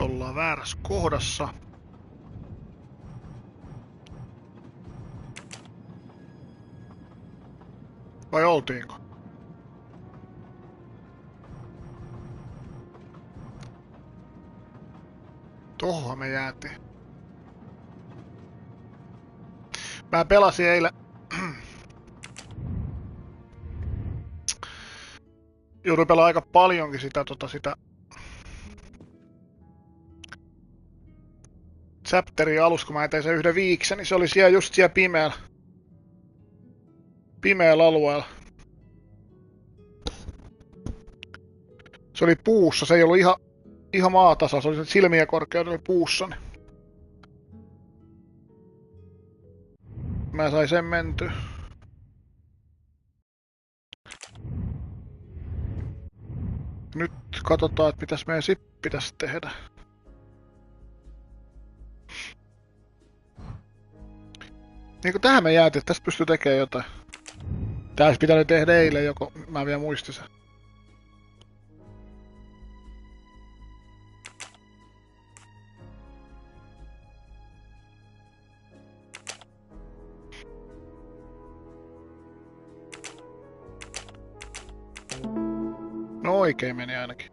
ollaan väärässä kohdassa. Vai oltiinko? Tohon me jäätiin. Mä pelasin eilen. Jouduin pelaamaan aika paljonkin sitä chapterin alussa, kun mä tein sen yhden viiksen, niin se oli siellä just siellä pimeällä alueella. Se oli puussa, se ei ollut ihan maatasa, se oli silmiä korkeudella puussa. Niin mä sain sen mentyä. Nyt katsotaan, että mitäs meidän pitäisi tehdä. Niin kuin tähän me jäätiin, että tästä pystyy tekemään jotain. Tää olisi pitänyt tehdä eilen joko, mä vielä muistin sen. No oikein meni ainakin.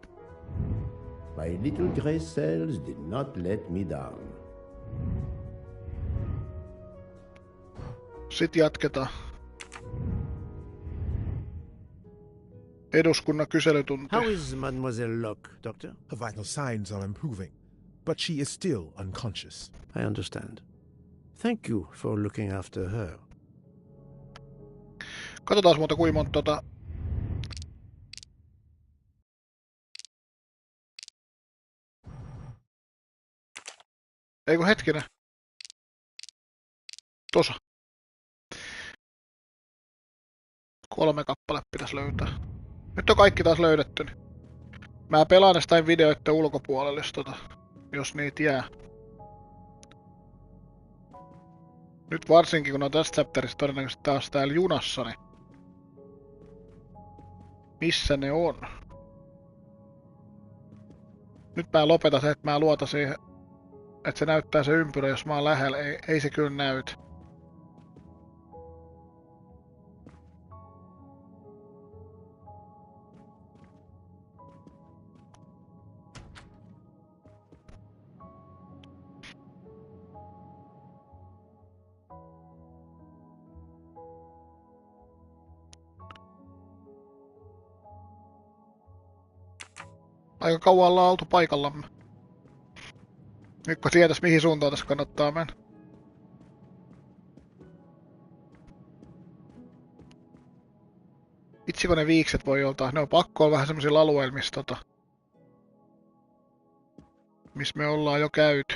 My little gray cells did not let me down. Sitten jatketaan. Eduskunnan kyselytunti. How is Mademoiselle Locke, Doctor? Her vital signs are improving, but she is still unconscious. I understand. Thank you for looking after her. Katsotaan muuta kuinka monta Eiku hetkinen. Tosa. 3 kappale pitäisi löytää. Nyt on kaikki taas löydetty. Niin. Mä pelaan näistä videoiden ulkopuolelle, jos niitä jää. Nyt varsinkin kun on tästä chapterista todennäköisesti taas täällä junassa, niin missä ne on? Nyt mä lopetan se, että mä luotan siihen, että se näyttää se ympyrä, jos mä oon lähellä. Ei se kyllä näytä. Aika kauan ollaan oltu paikallamme. Nyt kun tietäis mihin suuntaan tässä kannattaa mennä. Itse kun ne viikset voi joltain. Ne on pakko olla vähän semmosilla alueilla, missä me ollaan jo käyty.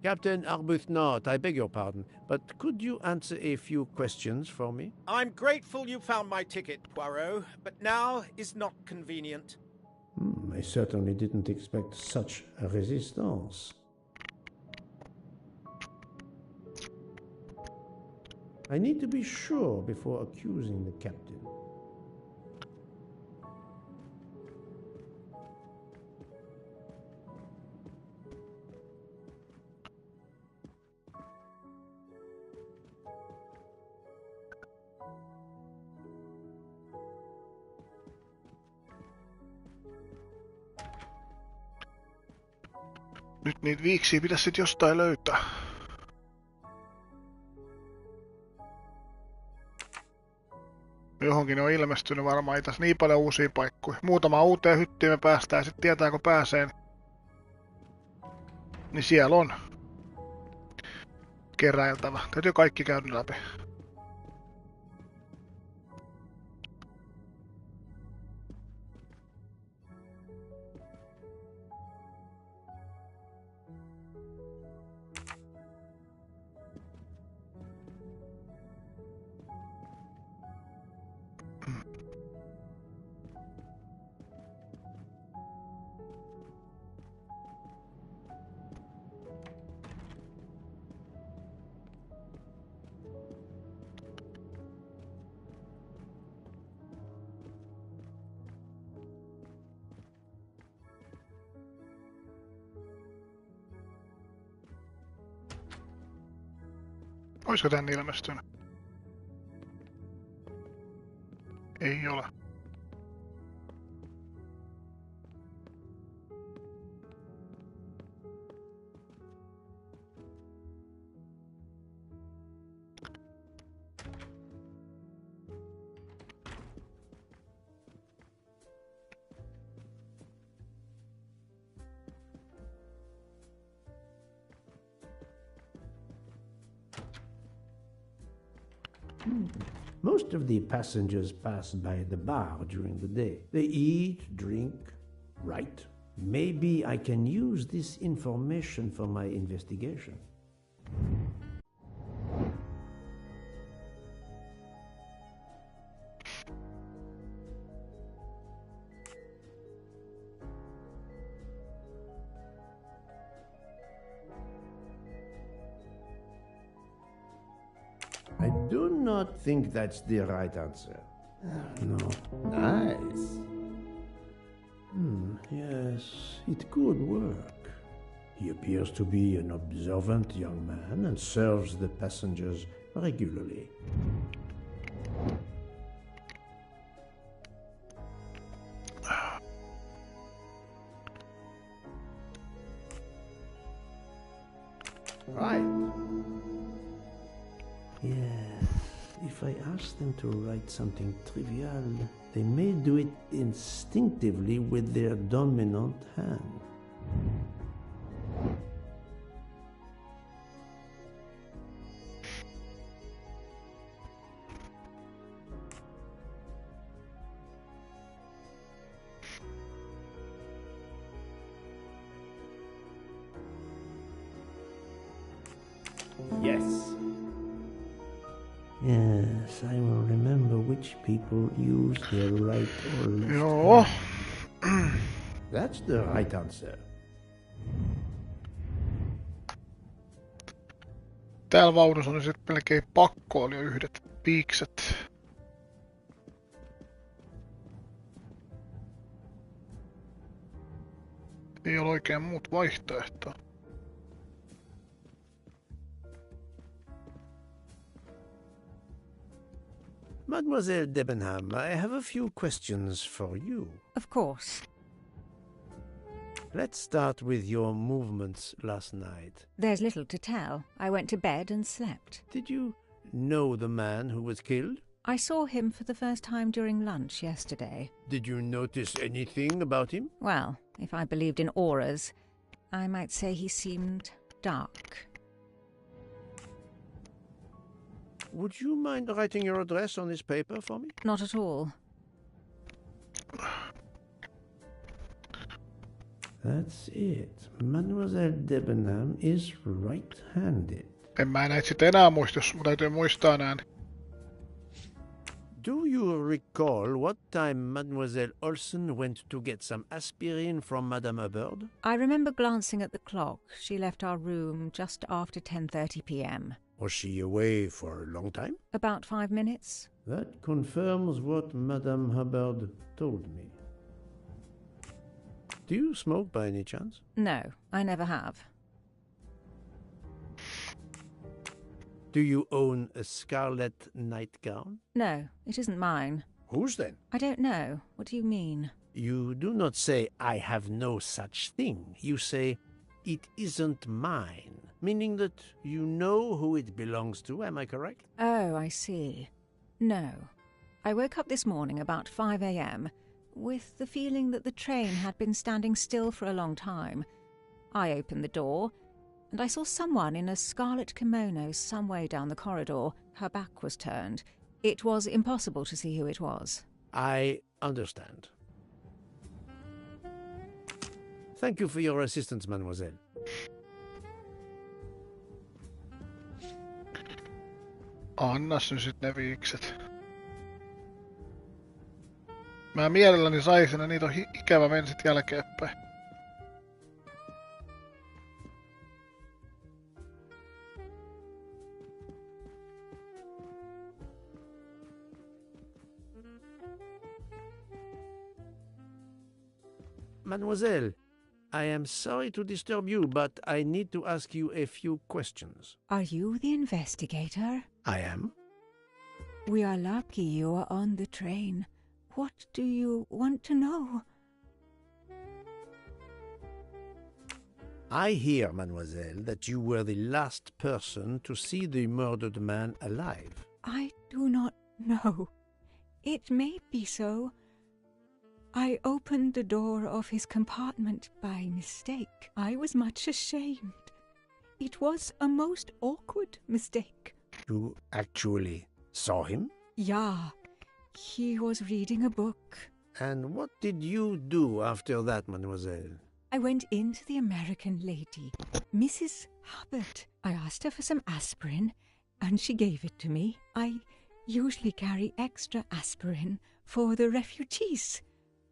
Captain Arbuthnot, I beg your pardon, but could you answer a few questions for me? I'm grateful you found my ticket, Poirot, but now is not convenient. I certainly didn't expect such a resistance. I need to be sure before accusing the captain. Nyt niitä viiksiä pitäisi sit jostain löytää. Johonkin on ilmestynyt varmaan, ei tässä niin paljon uusia paikkoja. Muutama uuteen hyttiin me päästään ja sit tietää kun pääsee. Niin siellä on keräiltävä. Täytyy kaikki käydä läpi. Olisiko tän ilmestynyt? Ei ole. Most of the passengers pass by the bar during the day. They eat, drink, write. Maybe I can use this information for my investigation. I do not think that's the right answer. No. Nice. Yes, it could work. He appears to be an observant young man and serves the passengers regularly. Right. Yes, if I ask them to write something trivial, they may do it instinctively with their dominant hand. Yes. Yes, I will remember which people use their right or left Joo. hand. That's the right answer. Täällä vaunussa on sitten melkein pakko oli jo yhdet piikset. Ei ole oikein muut vaihtoehtoa. Mademoiselle Debenham, I have a few questions for you. Of course. Let's start with your movements last night. There's little to tell. I went to bed and slept. Did you know the man who was killed? I saw him for the first time during lunch yesterday. Did you notice anything about him? Well, if I believed in auras, I might say he seemed dark. Would you mind writing your address on this paper for me? Not at all. That's it. Mademoiselle Debenham is right-handed. En mä näitä sit enää muista, jos mun täytyy muistaa nää. Do you recall what time Mademoiselle Olsen went to get some aspirin from Madame Hubbard? I remember glancing at the clock. She left our room just after 10:30 p.m. Was she away for a long time? About 5 minutes. That confirms what Madame Hubbard told me. Do you smoke by any chance? No, I never have. Do you own a scarlet nightgown? No, it isn't mine. Whose then? I don't know. What do you mean? You do not say, I have no such thing. You say, it isn't mine, meaning that you know who it belongs to, am I correct? Oh, I see. No. I woke up this morning about 5 a.m. with the feeling that the train had been standing still for a long time. I opened the door, and I saw someone in a scarlet kimono some way down the corridor. Her back was turned. It was impossible to see who it was. I understand. Thank you for your assistance, mademoiselle. Annas nyt sit ne viikset. Mä mielelläni saisin, ja niitä on ikävä mennä sit jälkeenpäin. Mademoiselle, I am sorry to disturb you, but I need to ask you a few questions. Are you the investigator? I am. We are lucky you are on the train. What do you want to know? I hear, mademoiselle, that you were the last person to see the murdered man alive. I do not know. It may be so. I opened the door of his compartment by mistake. I was much ashamed. It was a most awkward mistake. You actually saw him? Yeah, he was reading a book. And what did you do after that, mademoiselle? I went in to the American lady, Mrs. Hubbard. I asked her for some aspirin, and she gave it to me. I usually carry extra aspirin for the refugees,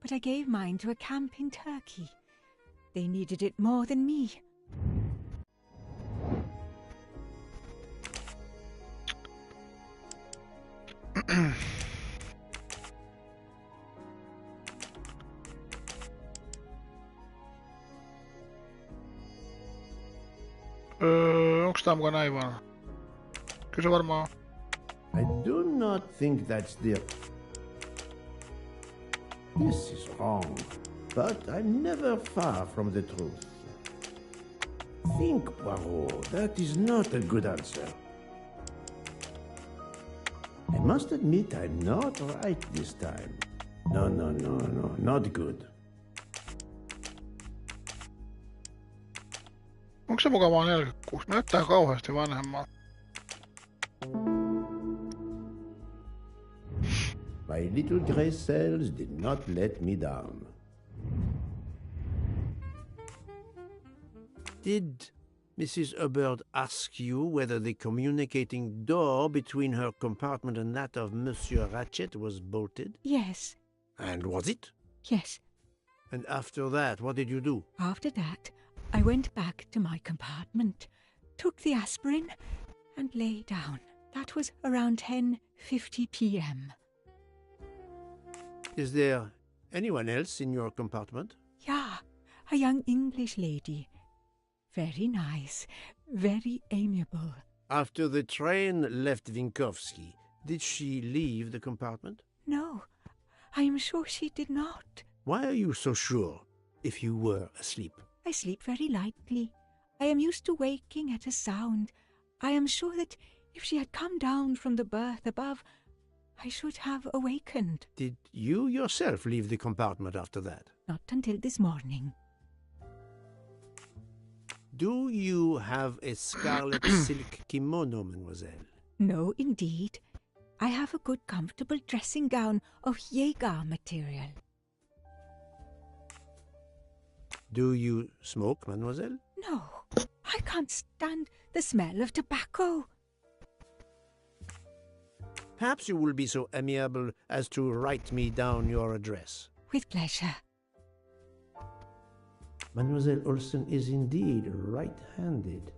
but I gave mine to a camp in Turkey. They needed it more than me. Onks tää muka näin vaan? Kyllä se varmaan on. I do not think that's the... This is wrong, but I'm never far from the truth. Think, Poirot, that is not a good answer. I must admit I'm not right this time. No, not good. Onko se muka vaan 46? Näyttää kauheasti vanhemmalta. My little grey cells did not let me down. Did Mrs. Hubbard ask you whether the communicating door between her compartment and that of Monsieur Ratchet was bolted? Yes, And was it? yes. And after that, what did you do? After that, I went back to my compartment, took the aspirin, and lay down. That was around 10:50 p.m. Is there anyone else in your compartment? Yeah, a young English lady. Very nice, very amiable. After the train left Vinkovsky, did she leave the compartment? No, I am sure she did not. Why are you so sure if you were asleep? I sleep very lightly. I am used to waking at a sound. I am sure that if she had come down from the berth above, I should have awakened. Did you yourself leave the compartment after that? Not until this morning. Do you have a scarlet silk kimono, mademoiselle? No, indeed. I have a good comfortable dressing gown of Jaeger material. Do you smoke, mademoiselle? No, I can't stand the smell of tobacco. Perhaps you will be so amiable as to write me down your address. With pleasure. Mademoiselle Olsen is indeed right-handed.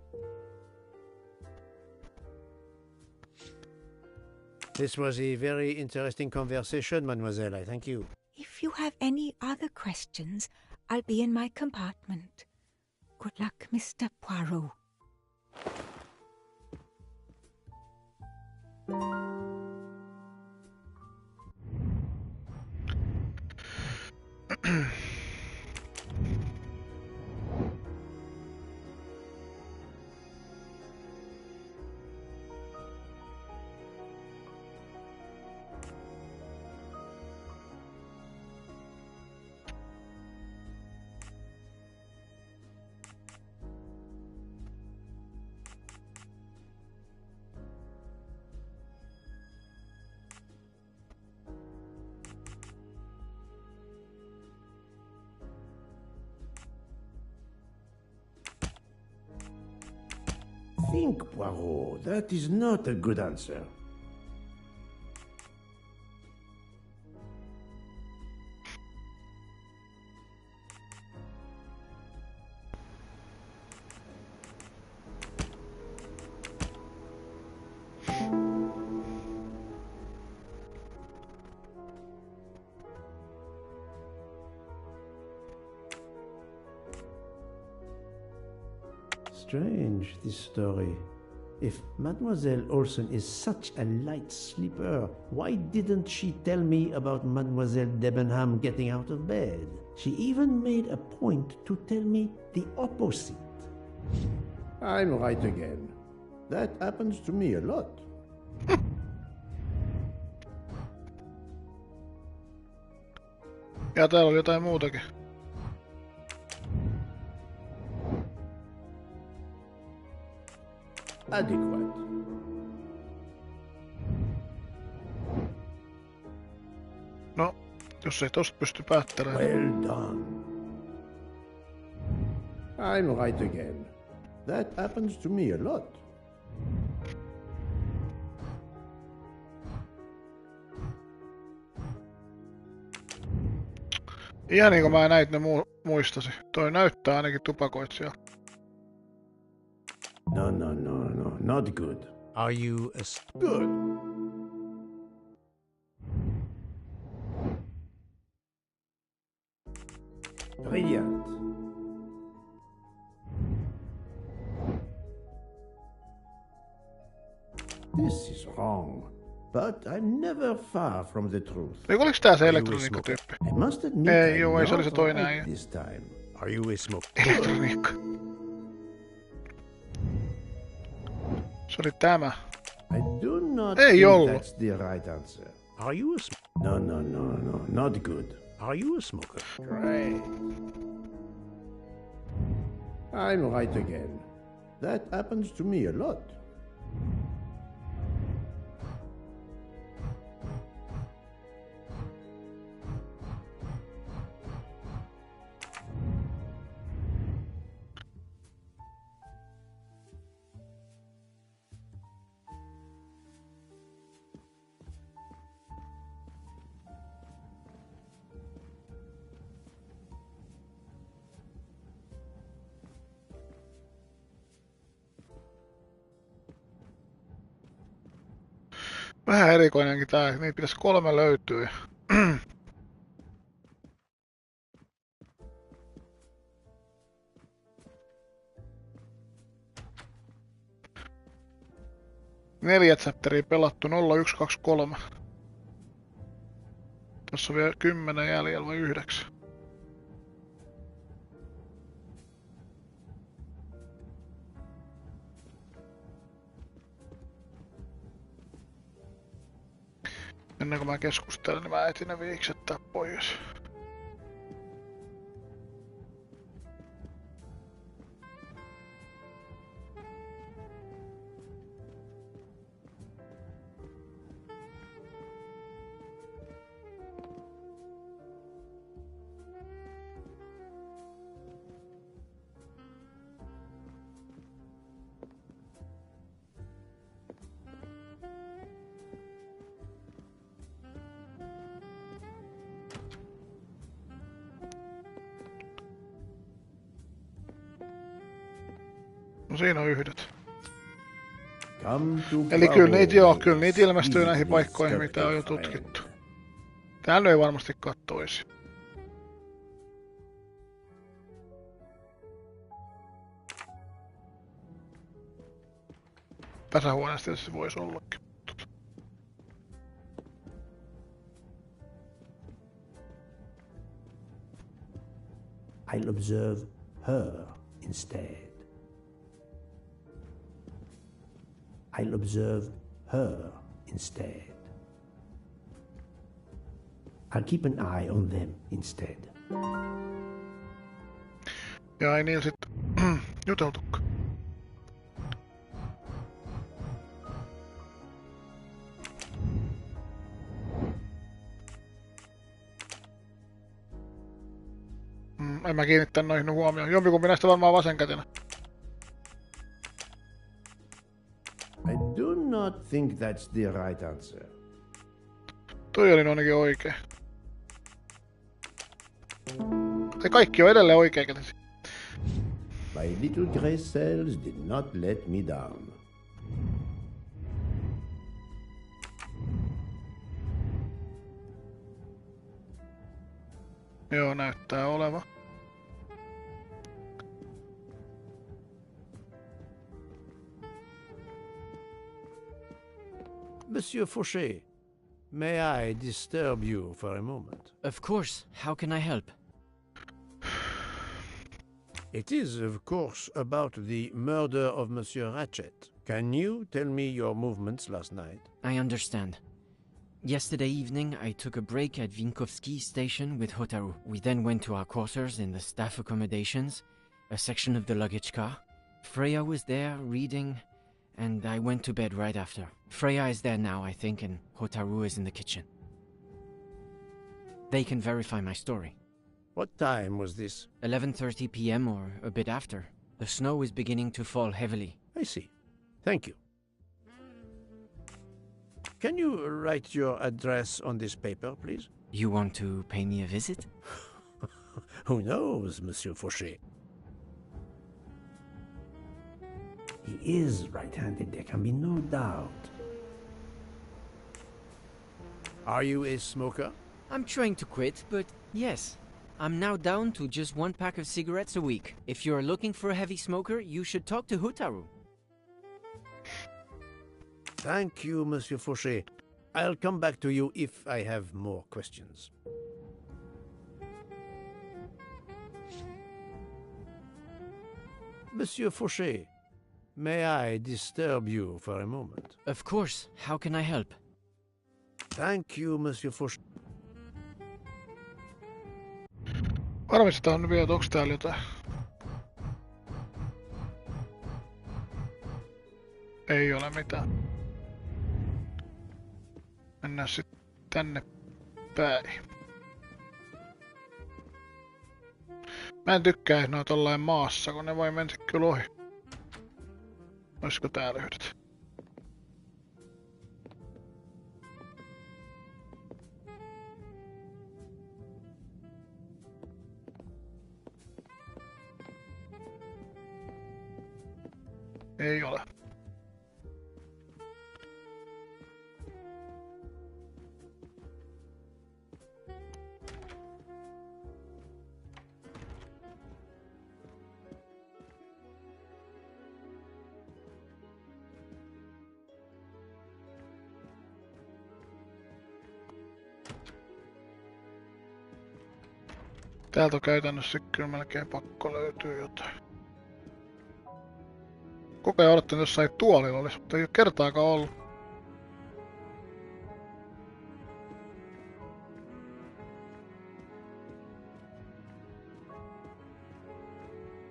This was a very interesting conversation, mademoiselle. I thank you. If you have any other questions, I'll be in my compartment. Good luck, Mr. Poirot. Think, Poirot, that is not a good answer. Strange, this story. If Mademoiselle Olsen is such a light sleeper, why didn't she tell me about Mademoiselle Debenham getting out of bed? She even made a point to tell me the opposite. I'm right again. That happens to me a lot. Ja täällä oli jotain muutakin. Adequate. No, jos ei tosta pysty päättelemään. Well done. I'm right again. That happens to me a lot. Ihan niinku mä näit ne muistasi. Toi näyttää ainakin tupakoitsija. No, not good. Are you a... Good. Brilliant. This is wrong, but I'm never far from the truth. Eikö oliks tää se elektroniikkatyyppi? I must admit, Ei, I'm joo, ei se oli se not toinen right äijä. this time. Are you a smoker? Elektroniikka. Se oli tämä. I do not Ei think ollut. that's the right answer. Are you a smoker? No, not good. Are you a smoker? Great. I'm right again. That happens to me a lot. Vähän erikoinenkin tää, niin pitäisi 3 löytyä. Neljä chapteria pelattu 0123. Tässä on vielä 10 jäljellä vai 9. Ennen kuin mä keskustelen, niin mä etin ne viiksettä pois. No siinä on yhdet. Eli kyllä niitä ilmestyy näihin paikkoihin, mitä on jo tutkittu. Täällä ei varmastikaan toisi. Pesähuoneessa tietysti voisi ollakin. I'll observe her instead. I'll observe her instead. I'll keep an eye on them instead. Ja ei niillä sit juteltukaan. En mä kiinnittänyt noihin huomioon. Jompikumpi näistä varmaan vasenkätenä. I do not think that's the right answer. Toi oli ainakin oikein. Se kaikki on edelleen oikein kätesi. My little grey cells did not let me down. Joo, näyttää oleva. Monsieur Fauché, may I disturb you for a moment? Of course. How can I help? It is, of course, about the murder of Monsieur Ratchet. Can you tell me your movements last night? I understand. Yesterday evening, I took a break at Vinkovsky station with Hotaru. We then went to our quarters in the staff accommodations, a section of the luggage car. Freya was there, reading, and I went to bed right after. Freya is there now, I think, and Hotaru is in the kitchen. They can verify my story. What time was this? 11:30 p.m. or a bit after. The snow is beginning to fall heavily. I see. Thank you. Can you write your address on this paper, please? You want to pay me a visit? Who knows, Monsieur Fauché? He is right-handed, there can be no doubt. Are you a smoker? I'm trying to quit, but yes. I'm now down to just 1 pack of cigarettes a week. If you're looking for a heavy smoker, you should talk to Hotaru. Thank you, Monsieur Fauché. I'll come back to you if I have more questions. Monsieur Fauché, may I disturb you for a moment? Of course. How can I help? Thank you, Monsieur Fauché. Varmistetaan nyt vielä, että onks täällä jotain. Ei ole mitään. Mennään sitten tänne päin. Mä en tykkää noita tollain maassa, kun ne voi mennä kyllä ohi. Olisiko täällä yhdet? Ei ole. Täältä on käytännössä kyllä melkein pakko löytyy jotain. Koko ajan odottanut jossain tuolilla olisi, mutta ei ole kertaakaan ollut.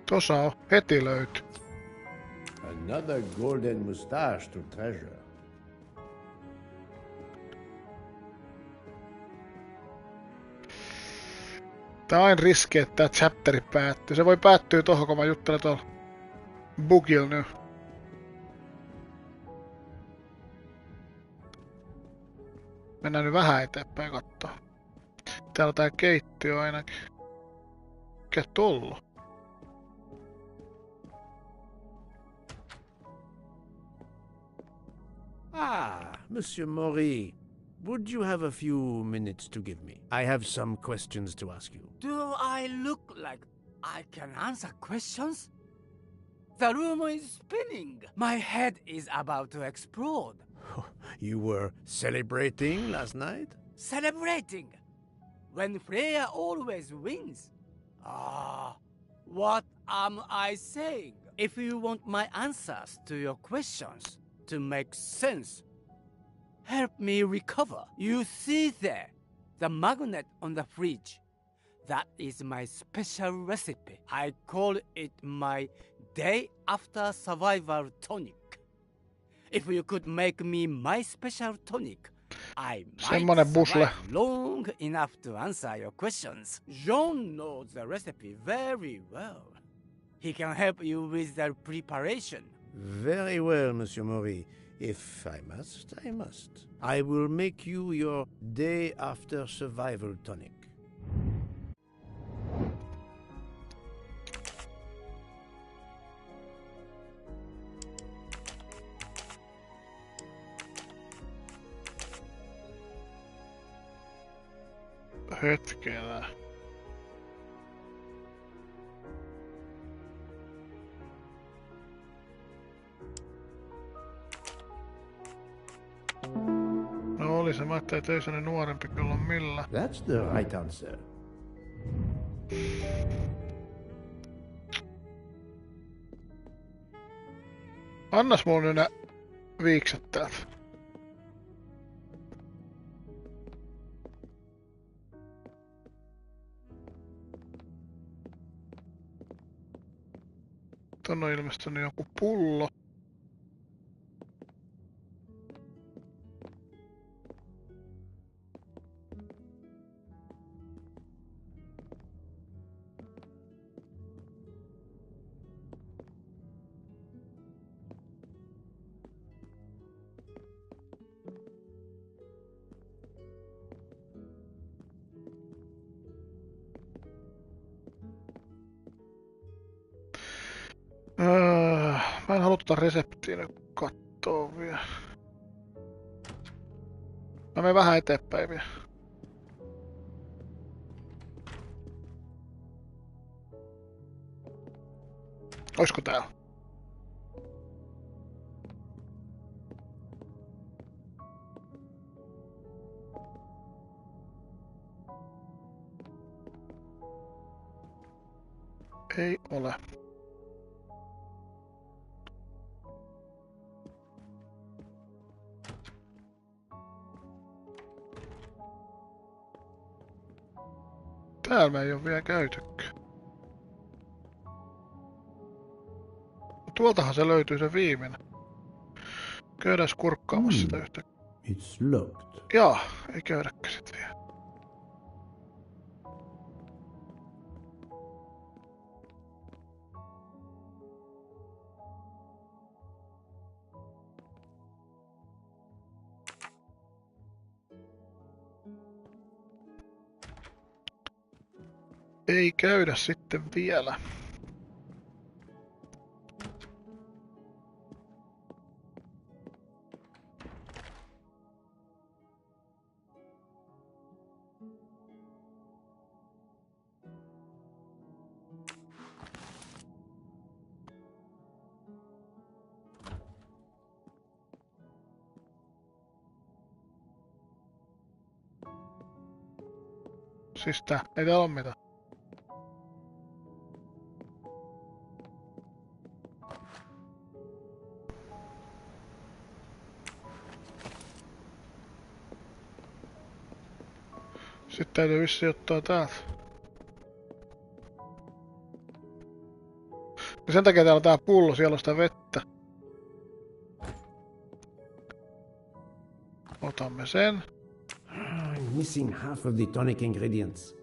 Tossa on, heti löytyy. Another golden moustache to treasure. Tää on aina riski, että tää chapteri päättyy. Se voi päättyä tohon, kun mä juttelen tuolla bugilla nyt. Mennään nyt vähän eteenpäin kattoo. Täällä on tää keittiö ainakin. Mikä tollo? Ah, Monsieur Maury. Would you have a few minutes to give me? I have some questions to ask you. Do I look like I can answer questions? The room is spinning. My head is about to explode. You were celebrating last night? Celebrating? When Freya always wins. Ah, what am I saying? If you want my answers to your questions to make sense, help me recover. You see there, the magnet on the fridge. That is my special recipe. I call it my day after survival tonic. If you could make me my special tonic, I might survive long enough to answer your questions. John knows the recipe very well. He can help you with the preparation. Very well, Monsieur Maury. If I must, I must. I will make you your day after survival tonic. Hetkellä. se Matti, että ei se nuorempi kyllä on millään. That's the right answer. Annas mulle nää viikset täältä. Tänne on ilmestynyt joku pullo. Mä en halua tota reseptiä nyt kattoo vielä. Mä menen vähän eteenpäin vielä. Oisko täällä? Ei ole. Täällä me ei oo vielä käytykään. Tuoltahan se löytyy se viimeinen. Käydään kurkkaamassa sitä yhtä. It's locked. Jaa, ei käydäkään sit vielä. Ei käydä sitten vielä. Siis tää, ei täällä oo mitään. Sitten täytyy vissiin ottaa täältä. Ja sen takia täällä on tää pullo, siellä on sitä vettä. Otamme sen. I'm missing half of the tonic ingredients.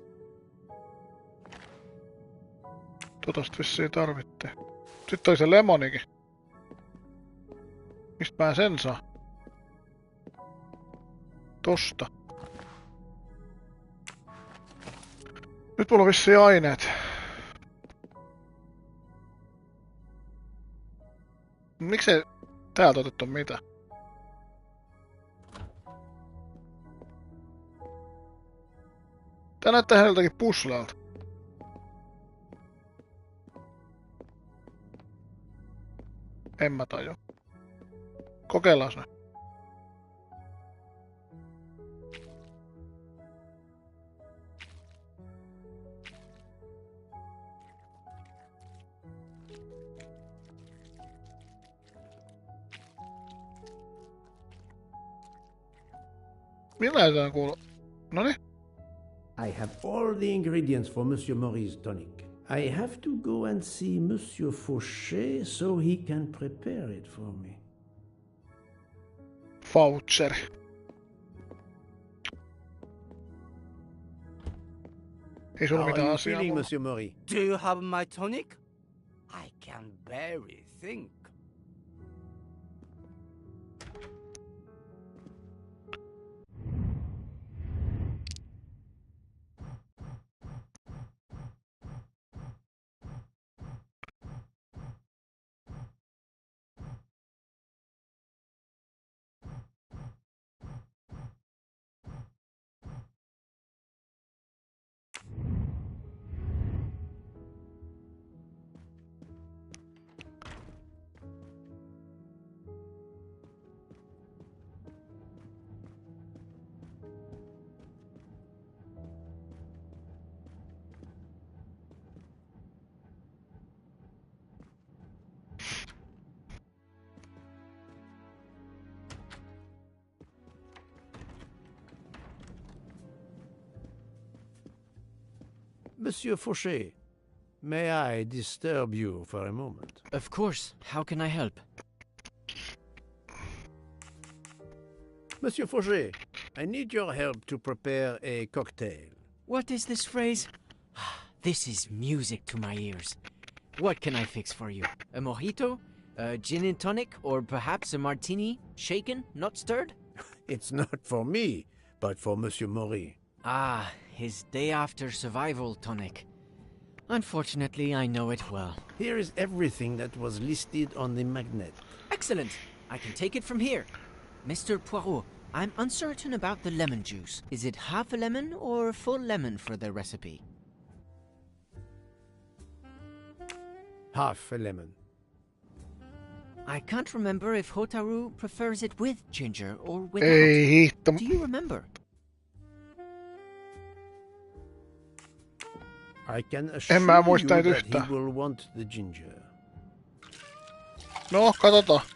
Tosta vissiin tarvitte. Sitten oli se lemonikin. Mistä mä sen saa? Tosta. Nyt mulla on vissiin aineet. Miksei täältä otettu mitä? Tää näyttää häneltäkin puslelta. En mä tajua. Kokeillaan ne. Millä tää kuuluu? Noniin. I have all the ingredients for Monsieur Maurice's tonic. I have to go and see Monsieur Fauché so he can prepare it for me. Voucher. Ei sulla How are mitään you asiaa. feeling, mulla. Monsieur Mori? Do you have my tonic? I can barely think. Monsieur Fauché, may I disturb you for a moment? Of course. How can I help? Monsieur Fauché, I need your help to prepare a cocktail. What is this phrase? This is music to my ears. What can I fix for you? A mojito? A gin and tonic? Or perhaps a martini? Shaken, not stirred? It's not for me, but for Monsieur Maury. Ah, his day after survival tonic. Unfortunately, I know it well. Here is everything that was listed on the magnet. Excellent! I can take it from here. Mr. Poirot, I'm uncertain about the lemon juice. Is it half a lemon or full lemon for the recipe? Half a lemon. I can't remember if Hotaru prefers it with ginger or without. Ei hitto. Do you remember? I can assure mä you muista that he yhtään. will want the ginger. No, katsotaan.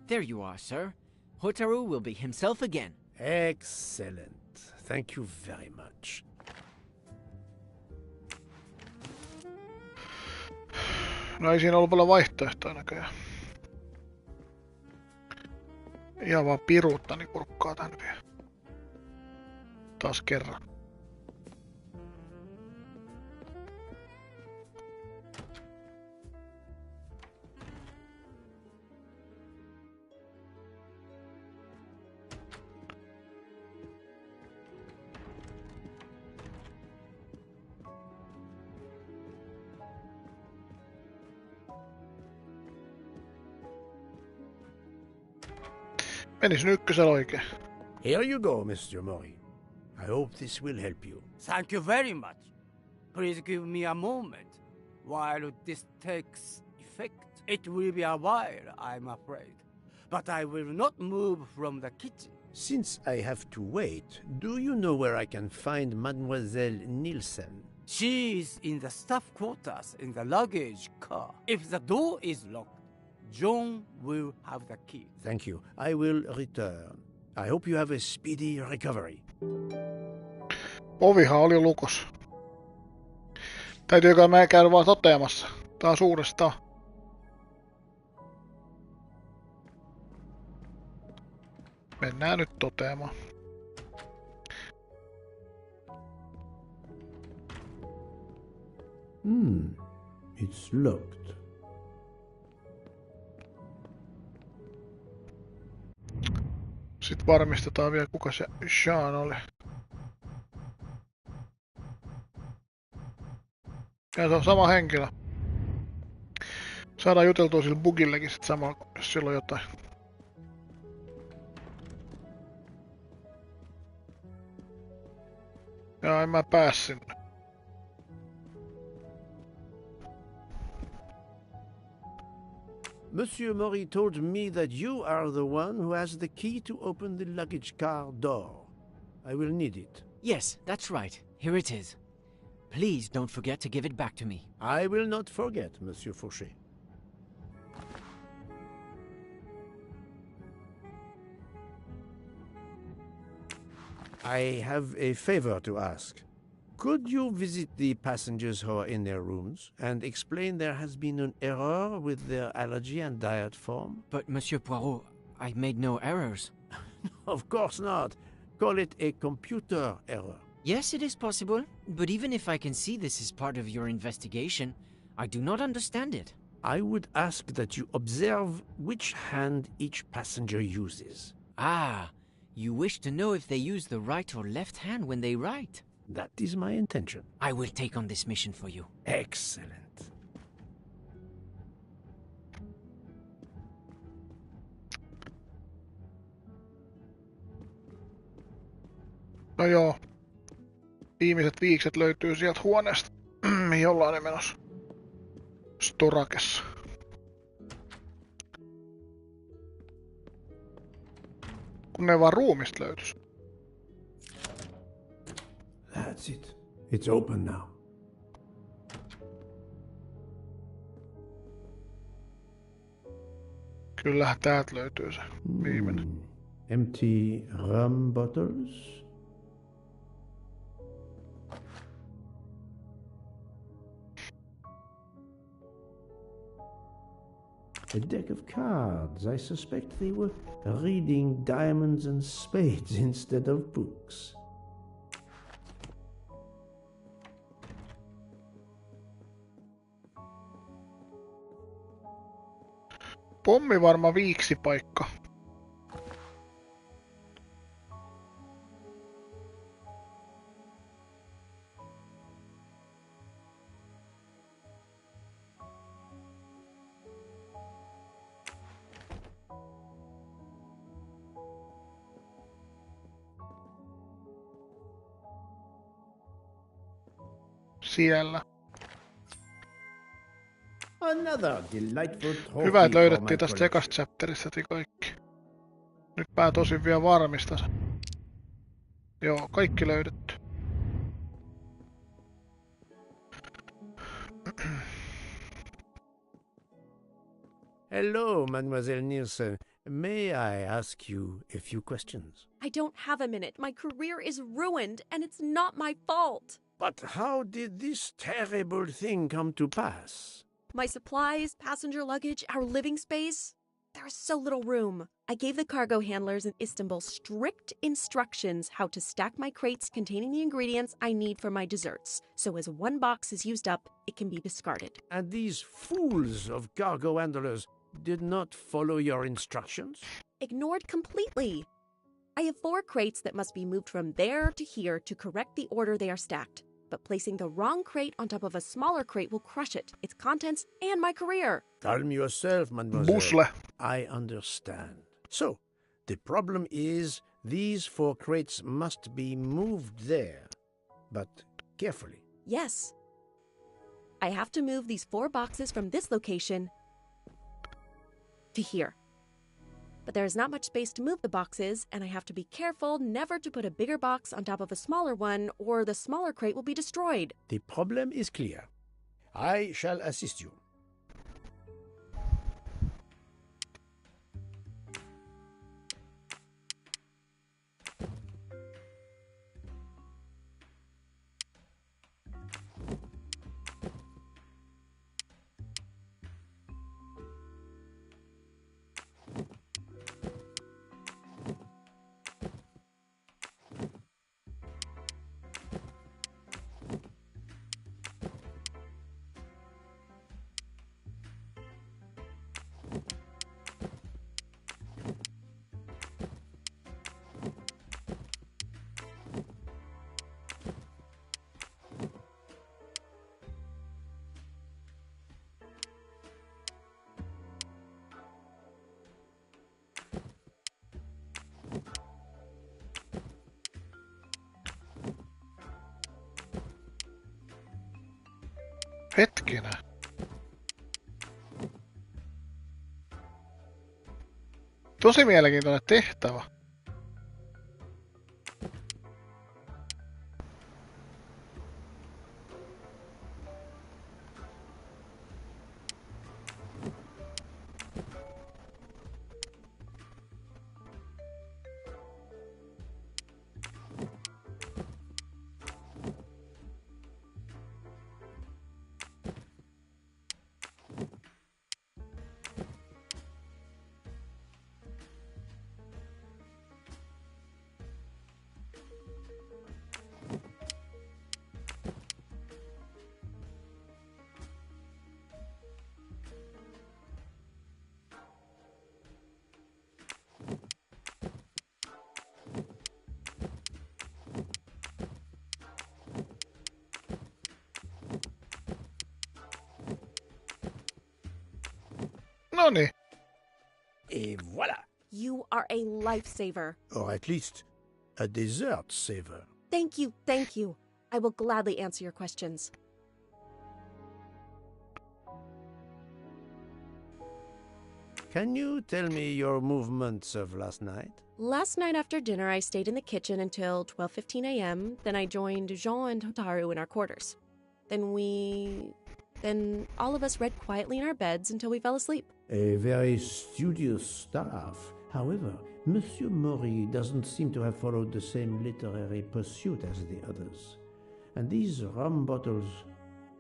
There you are, sir. Hotaru will be himself again. Excellent. Thank you very much. No ei siinä ollut paljon vaihtoehtoja näköjään. Ihan vaan piruuttani kurkkaa tän vielä. Taas kerran. Menis nyt ykkösellä oikein. Here you go, Mr. Maury. I hope this will help you. Thank you very much. Please give me a moment while this takes effect. It will be a while, I'm afraid. But I will not move from the kitchen. Since I have to wait, do you know where I can find Mademoiselle Nielsen? She is in the staff quarters in the luggage car. If the door is locked, John will have the key. Thank you. I will return. I hope you have a speedy recovery. Ovihan oli lukossa. Täytyykö mä käydä vaan toteamassa? Taas uudestaan. Mennään nyt toteamaan. It's locked. Sitten varmistetaan vielä, kuka se Sean oli. Ja se on sama henkilö. Saadaan juteltua sillä bugillekin sit samalla, jos sillä on jotain. Ja en mä pääs sinne. Monsieur Maury told me that you are the one who has the key to open the luggage car door. I will need it. Yes, that's right. Here it is. Please don't forget to give it back to me. I will not forget, Monsieur Fauché. I have a favor to ask. Could you visit the passengers who are in their rooms and explain there has been an error with their allergy and diet form? But, Monsieur Poirot, I made no errors. Of course not. Call it a computer error. Yes, it is possible, but even if I can see this is part of your investigation, I do not understand it. I would ask that you observe which hand each passenger uses. Ah, you wish to know if they use the right or left hand when they write? That is my intention. I will take on this mission for you. Excellent. No joo. Viimeiset viikset löytyy sieltä huoneesta, mihin ollaan ne menossa. Storakessa. Kun ne vaan ruumista löytys. That's it. It's open now. Kyllähän täältä löytyy se viimeinen. Empty rum bottles. A deck of cards. I suspect they were reading diamonds and spades instead of books. Pommivarma viiksipaikka. Siellä. Another delightful trophy Hyvä, että for löydettiin my tästä collection. ekasta chapterista kaikki. Nyt mä tosin vielä varmistan sen. Joo, kaikki löydetty. Hello, Mademoiselle Nielsen. May I ask you a few questions? I don't have a minute. My career is ruined, and it's not my fault. But how did this terrible thing come to pass? My supplies, passenger luggage, our living space. There is so little room. I gave the cargo handlers in Istanbul strict instructions how to stack my crates containing the ingredients I need for my desserts. So as one box is used up, it can be discarded. And these fools of cargo handlers did not follow your instructions? Ignored completely. I have 4 crates that must be moved from there to here to correct the order they are stacked. But placing the wrong crate on top of a smaller crate will crush it, its contents, and my career. Calm yourself, mademoiselle. Busle. I understand. So, the problem is these 4 crates must be moved there, but carefully. Yes. I have to move these 4 boxes from this location to here. But there is not much space to move the boxes, and I have to be careful never to put a bigger box on top of a smaller one, or the smaller crate will be destroyed. The problem is clear. I shall assist you. Hetkinen. Tosi mielenkiintoinen tehtävä. Noniin. Et voilà! You are a lifesaver. Or at least a dessert saver. Thank you, thank you. I will gladly answer your questions. Can you tell me your movements of last night? Last night after dinner, I stayed in the kitchen until 12:15 a.m. Then I joined Jean and Hotaru in our quarters. Then we Then all of us read quietly in our beds until we fell asleep. A very studious staff. However, Monsieur Maury doesn't seem to have followed the same literary pursuit as the others. And these rum bottles,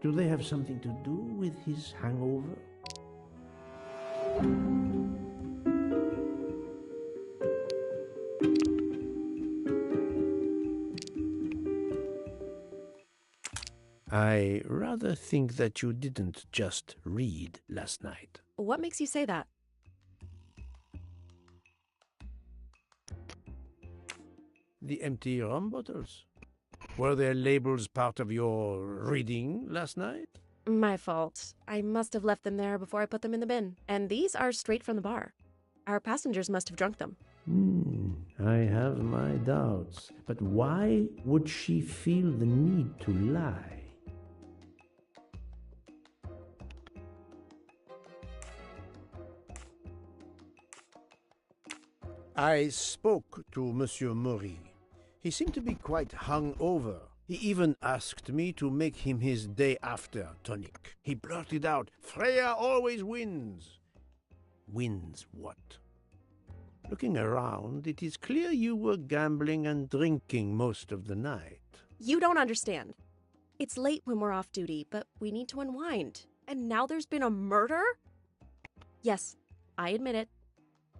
do they have something to do with his hangover? I rather think that you didn't just read last night. What makes you say that? The empty rum bottles. Were their labels part of your reading last night? My fault. I must have left them there before I put them in the bin. And these are straight from the bar. Our passengers must have drunk them. I have my doubts. But why would she feel the need to lie? I spoke to Monsieur Maury. He seemed to be quite hungover. He even asked me to make him his day after tonic. He blurted out, "Freya always wins." Wins what? Looking around, it is clear you were gambling and drinking most of the night. You don't understand. It's late when we're off duty, but we need to unwind. And now there's been a murder? Yes, I admit it.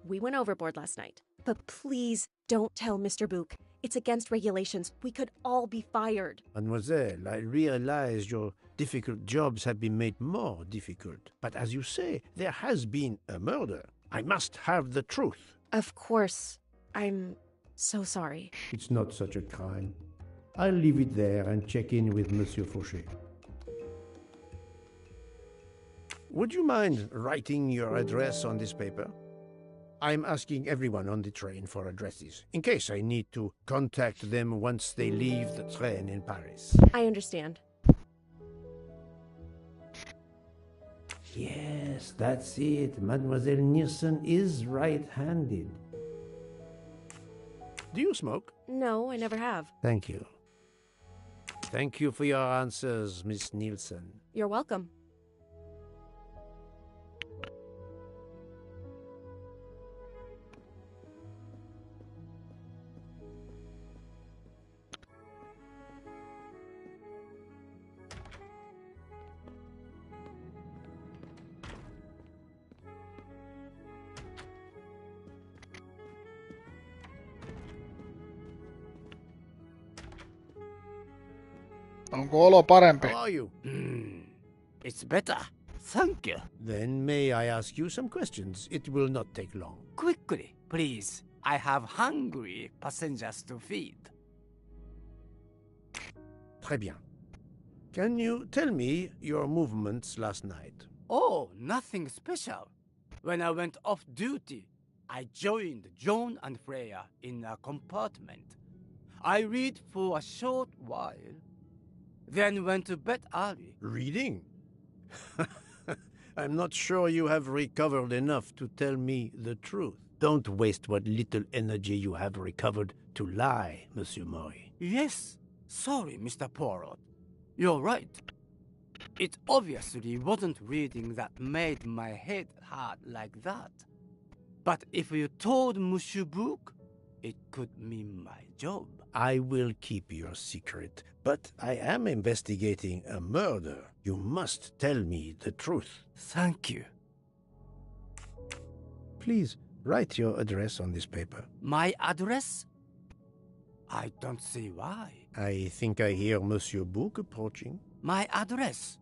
We went overboard last night. But please don't tell Mr. Book. It's against regulations. We could all be fired. Mademoiselle, I realize your difficult jobs have been made more difficult. But as you say, there has been a murder. I must have the truth. Of course. I'm so sorry. It's not such a crime. I'll leave it there and check in with Monsieur Fauché. Would you mind writing your address on this paper? I'm asking everyone on the train for addresses, in case I need to contact them once they leave the train in Paris. I understand. Yes, that's it. Mademoiselle Niersen is right-handed. Do you smoke? No, I never have. Thank you. Thank you for your answers, Miss Nielsen. You're welcome. Onko olo parempi? How are you? It's better. Thank you. Then may I ask you some questions? It will not take long. Quickly, please. I have hungry passengers to feed. Très bien. Can you tell me your movements last night? Oh, nothing special. When I went off duty, I joined John and Freya in a compartment. I read for a short while, then went to bed early. Reading? I'm not sure you have recovered enough to tell me the truth. Don't waste what little energy you have recovered to lie, Monsieur Maury. Yes, sorry, Mr. Poirot. You're right. It obviously wasn't reading that made my head hurt like that. But if you told Monsieur Book, it could mean my job. I will keep your secret, but I am investigating a murder. You must tell me the truth. Thank you. Please, write your address on this paper. My address? I don't see why. I think I hear Monsieur Book approaching. My address?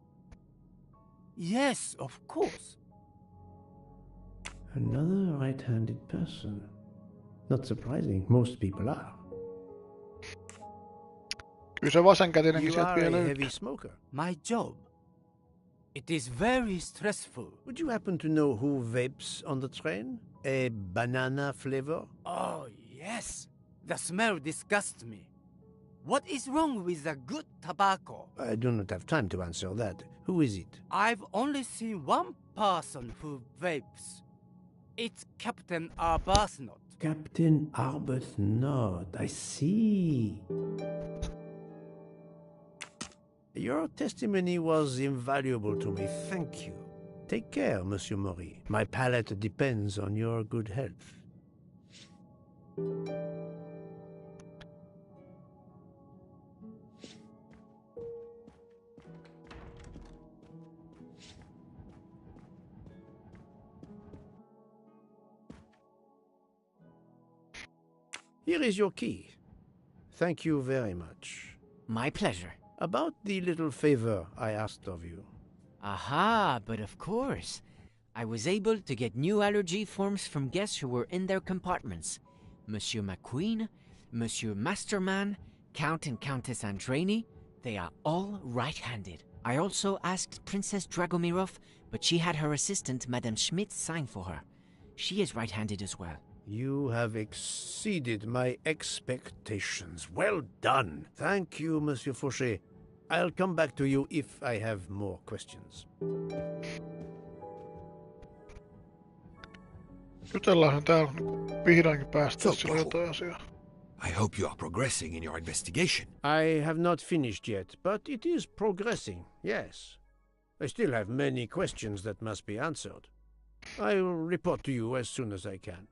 Yes, of course. Another right-handed person. Not surprising, most people are. Kyllä se vasenkätinenkin You sieltä are vielä a löytyy. heavy smoker. My job. It is very stressful. Would you happen to know who vapes on the train? A banana flavor? Oh, yes. The smell disgusts me. What is wrong with the good tobacco? I do not have time to answer that. Who is it? I've only seen one person who vapes. It's Captain Arbuthnot. Captain Arbuthnot. I see. Your testimony was invaluable to me. Thank you. Take care, Monsieur Maury. My palate depends on your good health. Here is your key. Thank you very much. My pleasure. About the little favor I asked of you. Aha, but of course. I was able to get new allergy forms from guests who were in their compartments. Monsieur McQueen, Monsieur Masterman, Count and Countess Andreni, they are all right-handed. I also asked Princess Dragomirov, but she had her assistant, Madame Schmidt, sign for her. She is right-handed as well. You have exceeded my expectations. Well done. Thank you, Monsieur Fauché. I'll come back to you if I have more questions. Jutellaanhan täällä vihdoinkin päästä, So, sillä on jotain asiaa. I hope you are progressing in your investigation. I have not finished yet, but it is progressing, yes. I still have many questions that must be answered. I will report to you as soon as I can.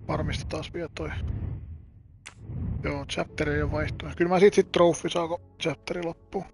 Varmistetaan vielä toi. Joo, chapteri ei ole vaihtunut. Kyllä mä sit trophy saako chapteri loppuun.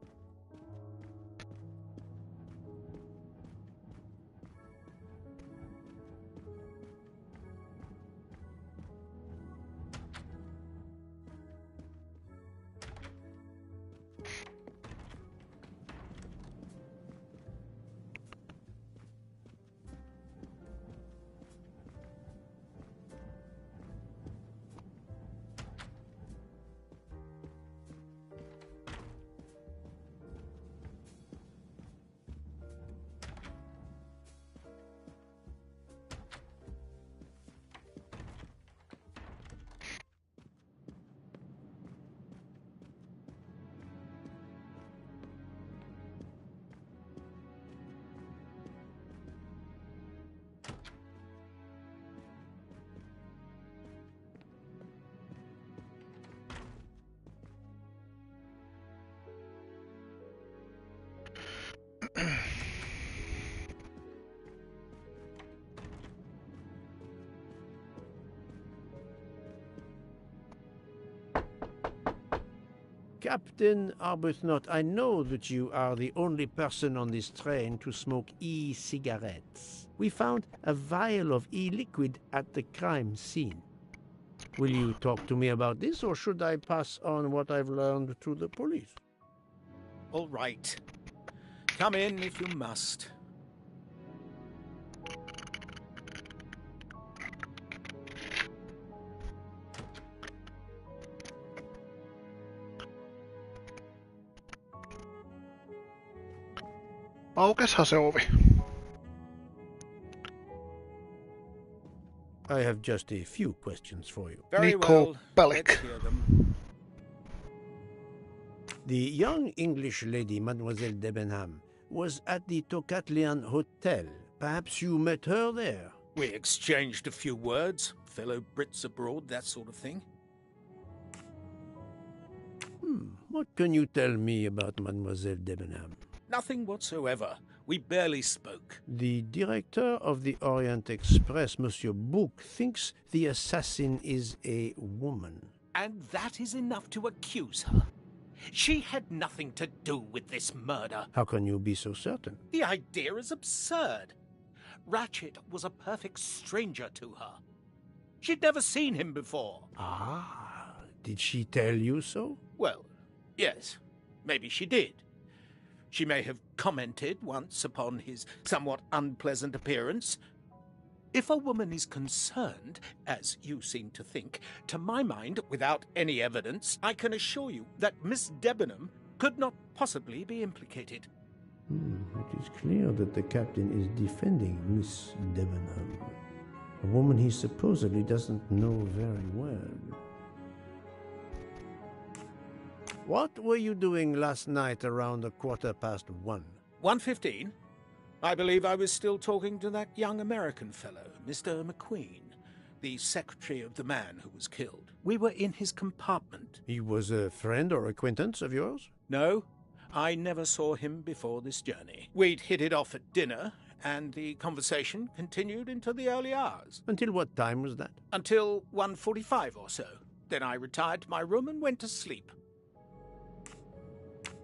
Captain Arbuthnot, I know that you are the only person on this train to smoke e-cigarettes. We found a vial of e-liquid at the crime scene. Will you talk to me about this, or should I pass on what I've learned to the police? All right. Come in if you must. Aukeshan se ovi. I have just a few questions for you. Very Nico well. Bellic. Let's hear them. The young English lady, Mademoiselle Debenham, was at the Tocatlian Hotel. Perhaps you met her there? We exchanged a few words. Fellow Brits abroad, that sort of thing. What can you tell me about Mademoiselle Debenham? Nothing whatsoever. We barely spoke. The director of the Orient Express, Monsieur Bouc, thinks the assassin is a woman. And that is enough to accuse her. She had nothing to do with this murder. How can you be so certain? The idea is absurd. Ratchet was a perfect stranger to her. She'd never seen him before. Ah, did she tell you so? Well, yes. Maybe she did. She may have commented once upon his somewhat unpleasant appearance. If a woman is concerned, as you seem to think, to my mind, without any evidence, I can assure you that Miss Debenham could not possibly be implicated. It is clear that the captain is defending Miss Debenham, a woman he supposedly doesn't know very well. What were you doing last night around 1:15? 1:15? I believe I was still talking to that young American fellow, Mr. McQueen, the secretary of the man who was killed. We were in his compartment. He was a friend or acquaintance of yours? No, I never saw him before this journey. We'd hit it off at dinner, and the conversation continued into the early hours. Until what time was that? Until 1:45 or so. Then I retired to my room and went to sleep.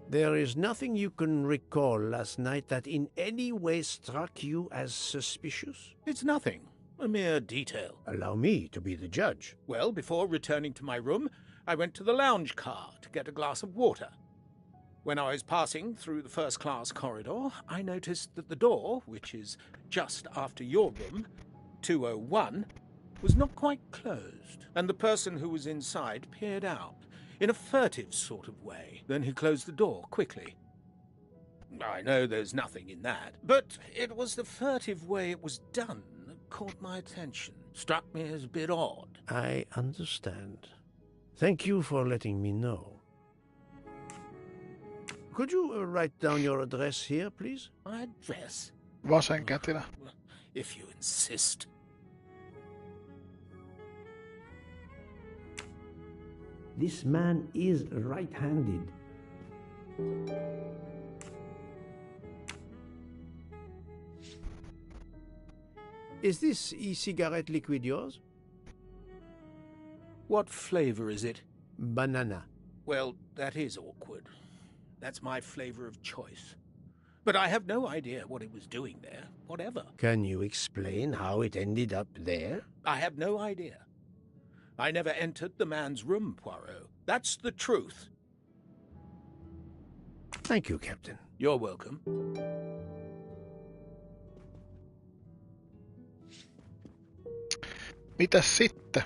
There is nothing you can recall last night that in any way struck you as suspicious? It's nothing. A mere detail. Allow me to be the judge. Well, before returning to my room, I went to the lounge car to get a glass of water. When I was passing through the first-class corridor, I noticed that the door, which is just after your room, 201, was not quite closed, and the person who was inside peered out in a furtive sort of way. Then he closed the door quickly. I know there's nothing in that, but it was the furtive way it was done that caught my attention. Struck me as a bit odd. I understand. Thank you for letting me know. Could you write down your address here, please? My address? Vasenkätilä. If you insist. This man is right-handed. Is this e-cigarette liquid yours? What flavor is it? Banana. Well, that is awkward. That's my flavor of choice. But I have no idea what it was doing there, whatever. Can you explain how it ended up there? I have no idea. I never entered the man's room, Poirot. That's the truth. Thank you, Captain. You're welcome. Mitäs sitten?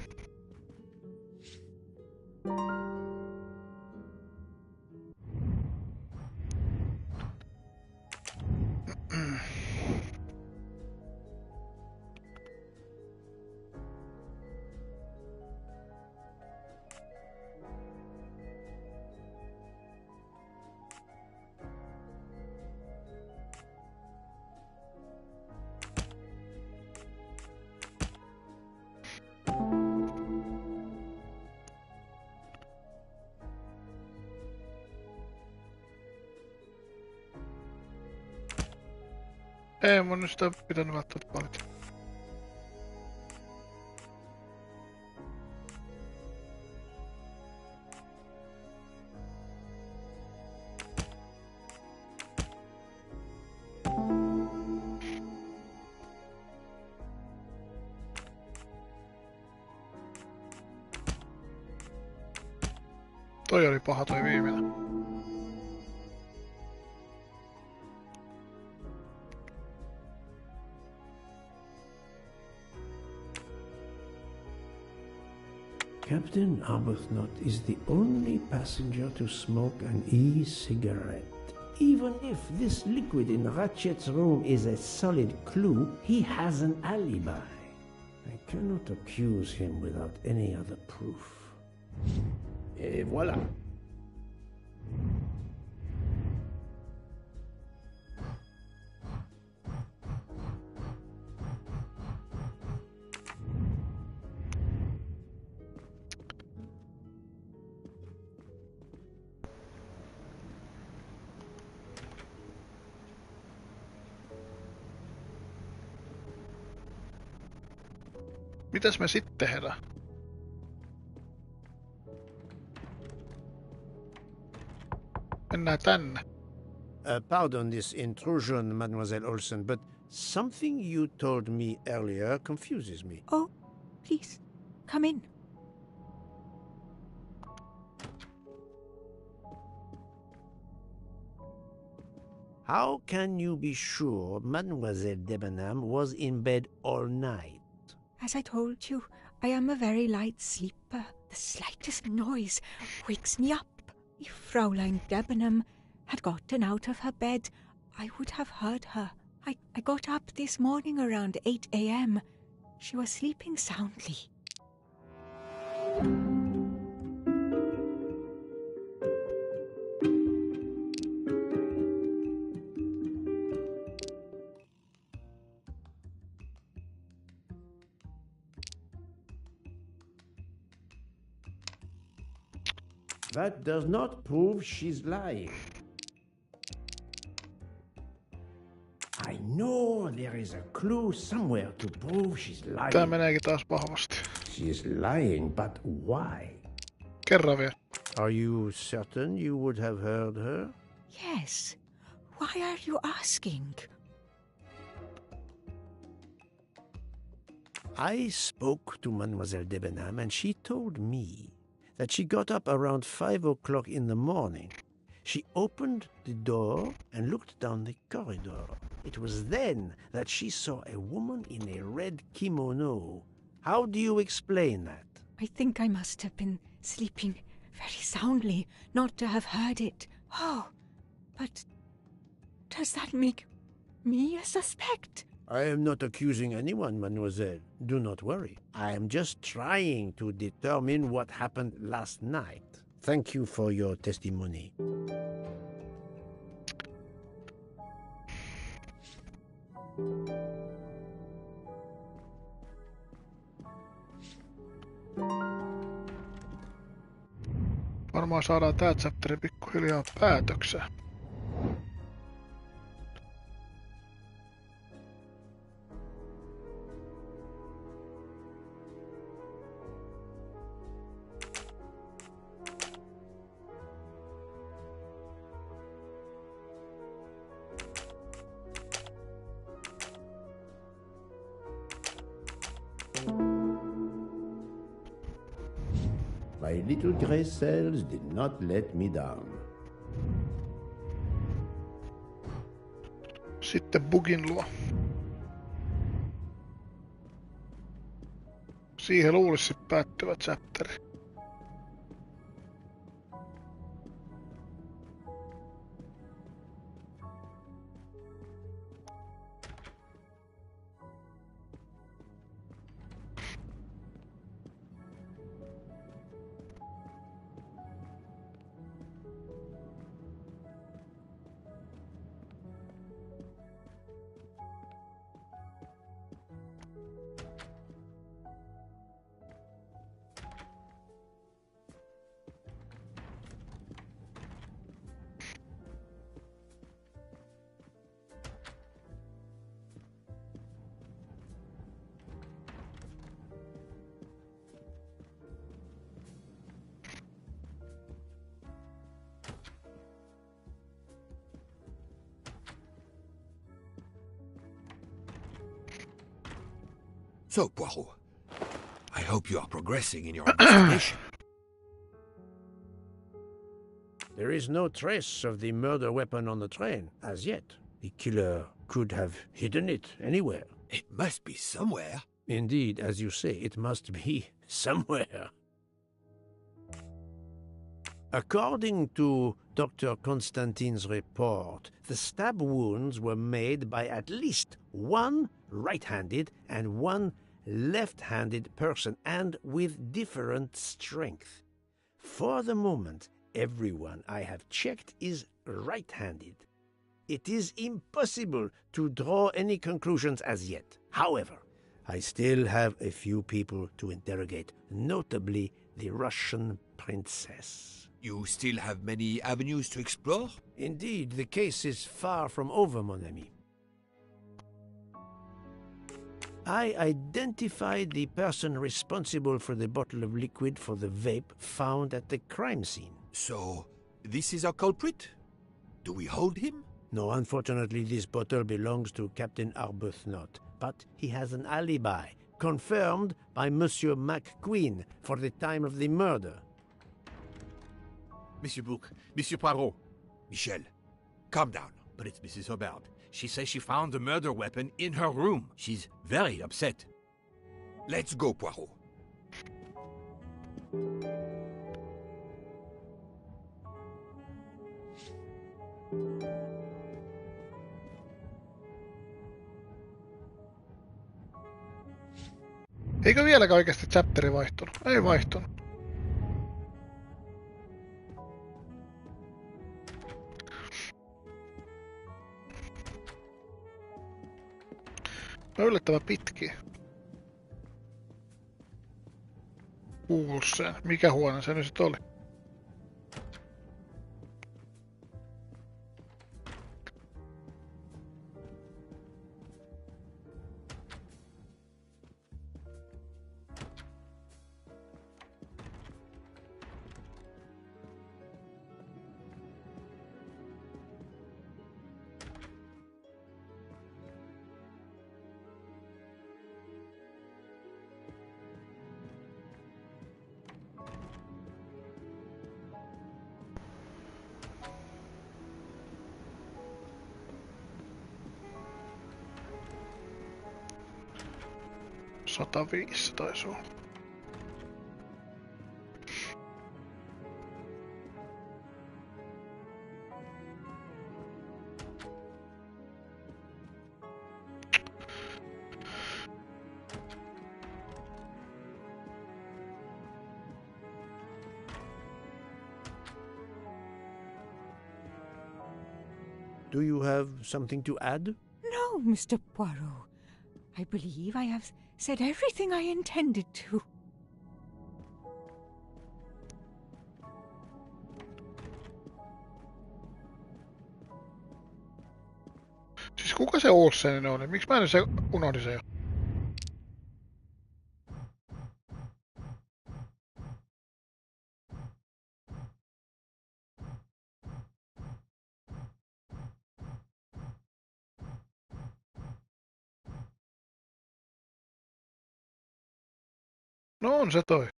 Ei mun sitä pitänyt välttämättä valita. Toi oli paha toi viimeinen. Captain Arbuthnot is the only passenger to smoke an e-cigarette. Even if this liquid in Ratchet's room is a solid clue, he has an alibi. I cannot accuse him without any other proof. Et voilà. Mitäs me sitten tehdään? Mennään tänne. Pardon this intrusion, Mademoiselle Olsen, but something you told me earlier confuses me. Oh, please, come in. How can you be sure Mademoiselle Debenham was in bed all night? As I told you, I am a very light sleeper. The slightest noise wakes me up. If Fraulein Debenham had gotten out of her bed, I would have heard her. I got up this morning around 8 a.m. She was sleeping soundly. That does not prove she's lying. I know there is a clue somewhere to prove she's Tää lying. meneekin taas vahvasti. She is lying, but why? Kerran vielä. Are you certain you would have heard her? Yes. Why are you asking? I spoke to Mademoiselle Debenham, and she told me that she got up around 5 o'clock in the morning. She opened the door and looked down the corridor. It was then that she saw a woman in a red kimono. How do you explain that? I think I must have been sleeping very soundly not to have heard it. Oh, but does that make me a suspect? I am not accusing anyone, mademoiselle. Do not worry. I am just trying to determine what happened last night. Thank you for your testimony. Varmaan saadaan tää chapteri pikkuhiljaa päätökseen. My little gray cells did not let me down. Sitten bugin luo. Siihen luulisi päättyvä chapteri. So, Poirot, I hope you are progressing in your investigation. There is no trace of the murder weapon on the train, as yet. The killer could have hidden it anywhere. It must be somewhere. Indeed, as you say, it must be somewhere. According to Dr. Constantine's report, the stab wounds were made by at least one right-handed and one left-handed person, and with different strength. For the moment, everyone I have checked is right-handed. It is impossible to draw any conclusions as yet. However, I still have a few people to interrogate, notably the Russian princess. You still have many avenues to explore? Indeed, the case is far from over, mon ami. I identified the person responsible for the bottle of liquid for the vape found at the crime scene. So, this is our culprit? Do we hold him? No, unfortunately, this bottle belongs to Captain Arbuthnot, but he has an alibi, confirmed by Monsieur McQueen for the time of the murder. Monsieur Bouc, Monsieur Poirot. Michel, calm down. but it's Mrs. Hubbard. She says she found the murder weapon in her room. She's very upset. Let's go, Poirot. Eikö vieläkään oikeasti chapteri vaihtunut? Ei vaihtunut. No yllättävän pitkiä. Kuulseen. Mikä huone se nyt sit oli? Sataviisi taisi olla. Do you have something to add? No, Mr. Poirot. I believe I have said everything I intended to. Siis kuka se Olsen on? Miksi mä en se unohdin se jo? No on se toi.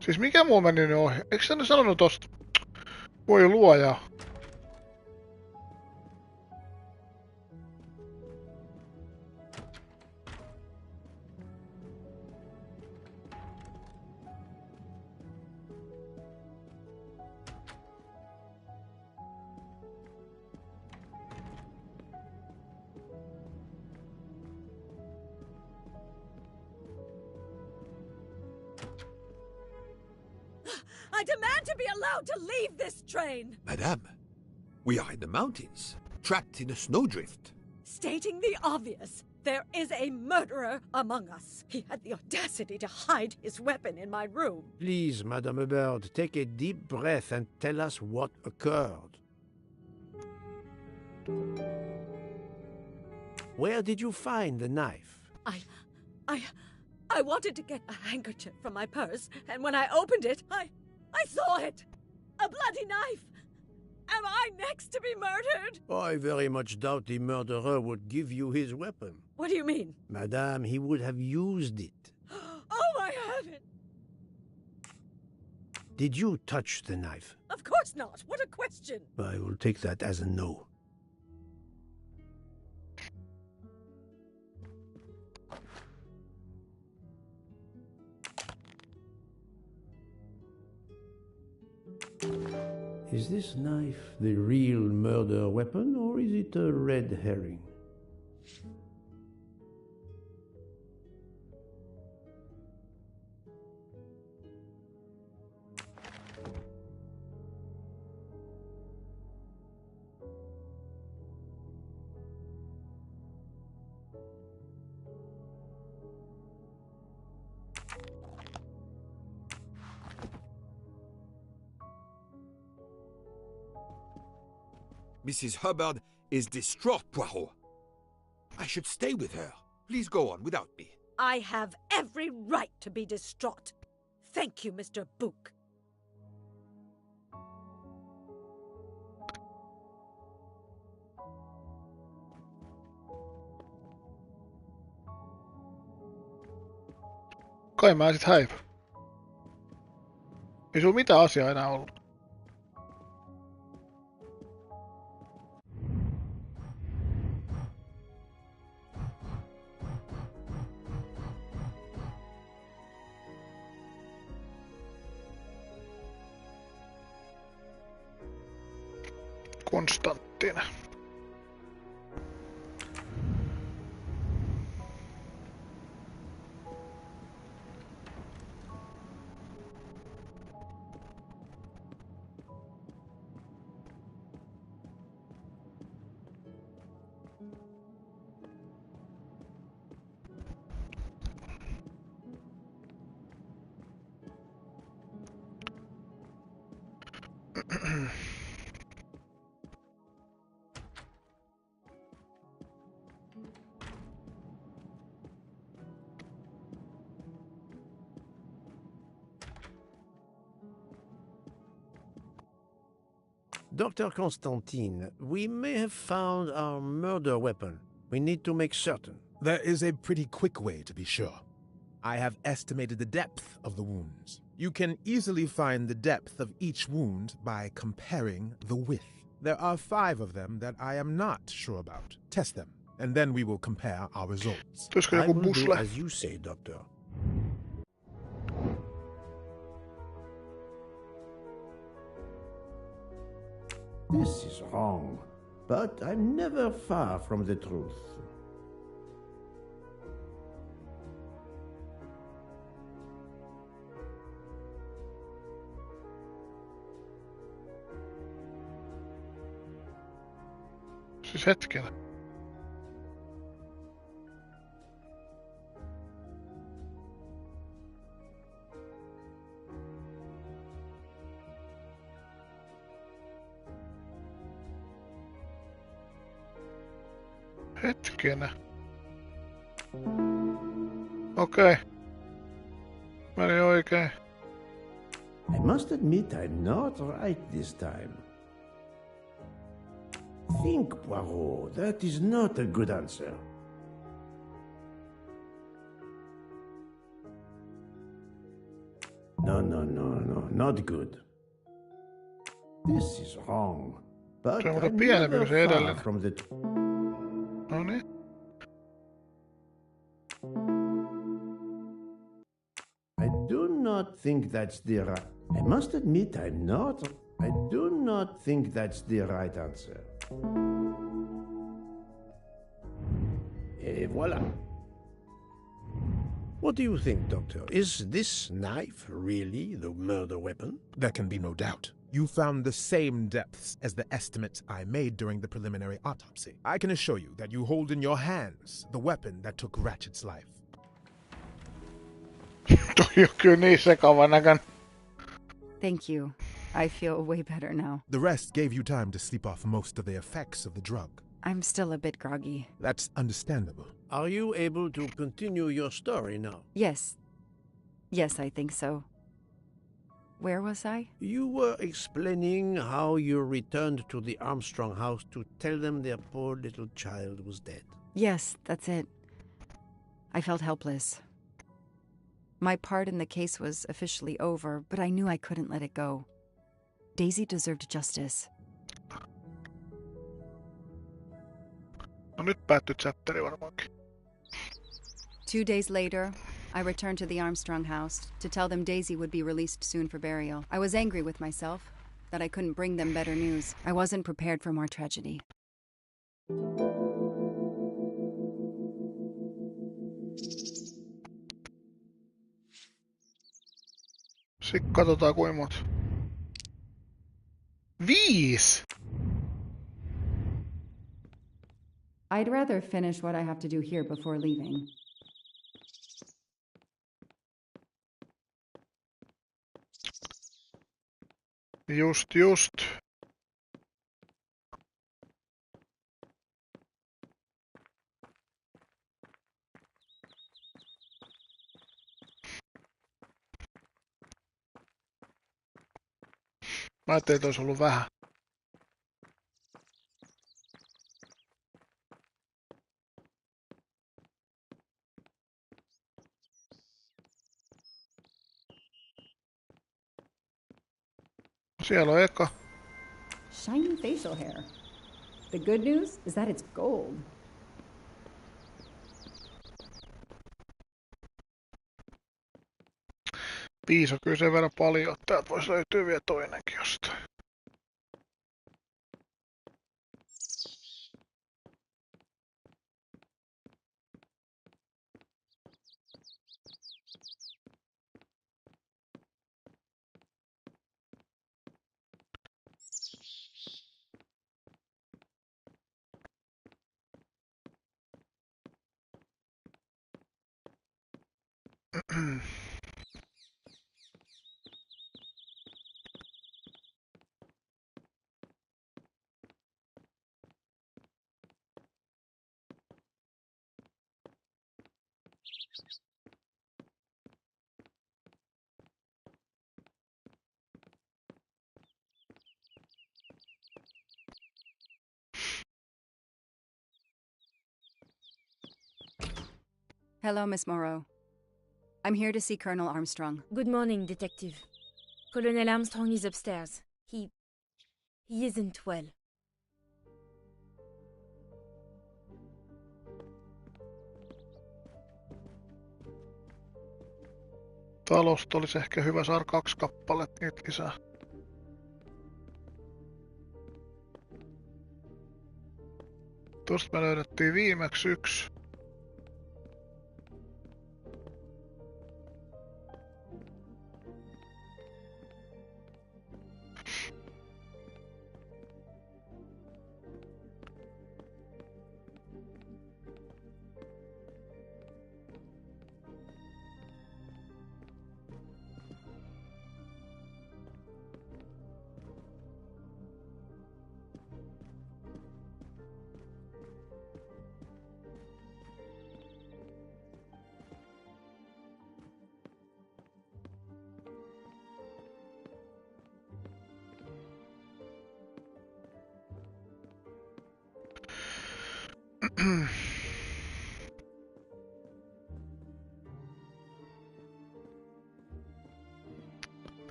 Siis mikä muu meni nyt ohi? Eikö sä nyt sanonut tosta? Voi luoja. I demand to be allowed to leave this train! Madame, we are in the mountains, trapped in a snowdrift. Stating the obvious, there is a murderer among us. He had the audacity to hide his weapon in my room. Please, Madame Hubbard, take a deep breath and tell us what occurred. Where did you find the knife? I wanted to get a handkerchief from my purse, and when I opened it, I saw it! A bloody knife! Am I next to be murdered? I very much doubt the murderer would give you his weapon. What do you mean? Madame, he would have used it. Oh, I haven't! Did you touch the knife? Of course not! What a question! I will take that as a no. Is this knife the real murder weapon, or is it a red herring? Mrs. Hubbard is distraught, Poirot. I should stay with her. Please go on without me. I have every right to be distraught. Thank you, Mr. Book. Kai mä sit häipy. Ei sulla mitään asiaa enää ollut. Konstantin. Dr. Constantine, we may have found our murder weapon. We need to make certain. There is a pretty quick way to be sure. I have estimated the depth of the wounds. You can easily find the depth of each wound by comparing the width. There are 5 of them that I am not sure about. Test them, and then we will compare our results. I will do as you say, Doctor. This is wrong, but I'm never far from the truth. Siis hetkellä. Hetkenä. Okei. Meni oikein. I must admit I'm not right this time. Think, Poirot. That is not a good answer. No, not good. This is wrong. But Se on muuten I'm pienempi never kuin se far edellinen. from the... No niin. I do not think that's the right... I must admit I'm not... I do not think that's the right answer. Et voilà. What do you think, Doctor? Is this knife really the murder weapon? There can be no doubt. You found the same depths as the estimates I made during the preliminary autopsy. I can assure you that you hold in your hands the weapon that took Ratchet's life. Toi on kyllä niin sekava näkön. Thank you. I feel way better now. The rest gave you time to sleep off most of the effects of the drug. I'm still a bit groggy. That's understandable. Are you able to continue your story now? Yes. Yes, I think so. Where was I? You were explaining how you returned to the Armstrong house to tell them their poor little child was dead. Yes, that's it. I felt helpless. My part in the case was officially over, but I knew I couldn't let it go. Daisy deserved justice. No nyt päättyi chatteri varmaankin. 2 days later, I returned to the Armstrong house to tell them Daisy would be released soon for burial. I was angry with myself that I couldn't bring them better news. I wasn't prepared for more tragedy. Sitten katsotaan kuinka monta. 5! I'd rather finish what I have to do here before leaving. Just. Mä ajattelin, että olisi ollut vähän. Siellä on eka. Shiny facial hair. The good news is that it's gold. Piisa kyllä sen verran paljon, että täältä voisi löytyä vielä toinenkin jostain. Hello, Miss Moreau. I'm here to see Colonel Armstrong. Good morning, Detective. Colonel Armstrong is upstairs. He isn't well. Talosta olisi ehkä hyvä saada 2 kappaletta niitä lisää. Tuosta me löydettiin viimeksi 1.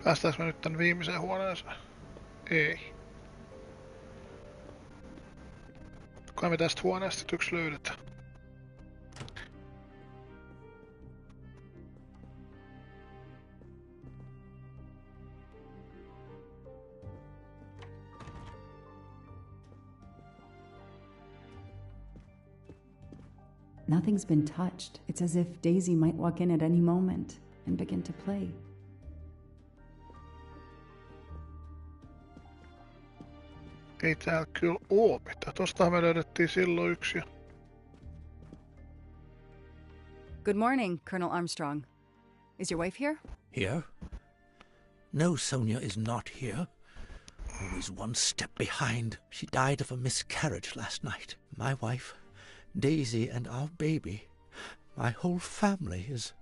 Päästäänkö me nyt tän viimeiseen huoneeseen? Ei. Kai me tästä huoneesta 1 löydetään. Nothing's been touched. It's as if Daisy might walk in at any moment and begin to play. Ei täällä kyllä oo mitään. Tostahan me löydettiin silloin 1. Good morning, Colonel Armstrong. Is your wife here? Here? No, Sonia is not here. Always one step behind. She died of a miscarriage last night. My wife, Daisy, and our baby. My whole family is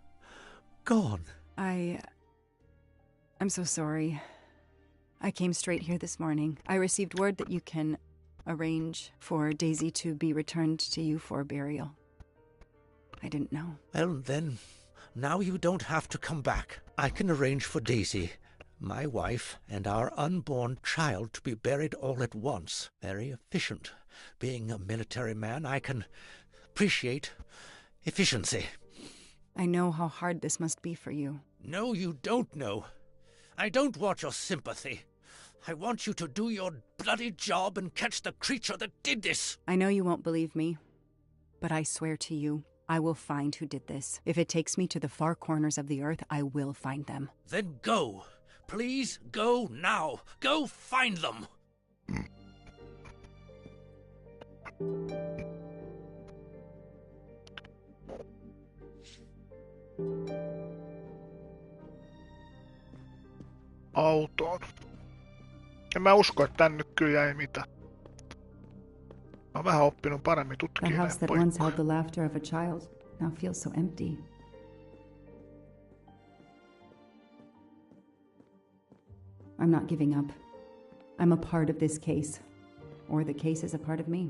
gone. I'm so sorry. I came straight here this morning. I received word that you can arrange for Daisy to be returned to you for burial. I didn't know. Well, then, now you don't have to come back. I can arrange for Daisy, my wife, and our unborn child to be buried all at once. Very efficient. Being a military man, I can appreciate efficiency. I know how hard this must be for you. No, you don't know. I don't want your sympathy. I want you to do your bloody job and catch the creature that did this. I know you won't believe me, but I swear to you, I will find who did this. If it takes me to the far corners of the earth, I will find them. Then go. Please go now. Go find them. Autoon. En mä usko, että tän nyt kyllä jäi mitään. Mä oon vähän oppinut paremmin The tutkimaan house that once held the laughter of a child now feels so empty. I'm not giving up. I'm a part of this case. Or the case is a part of me.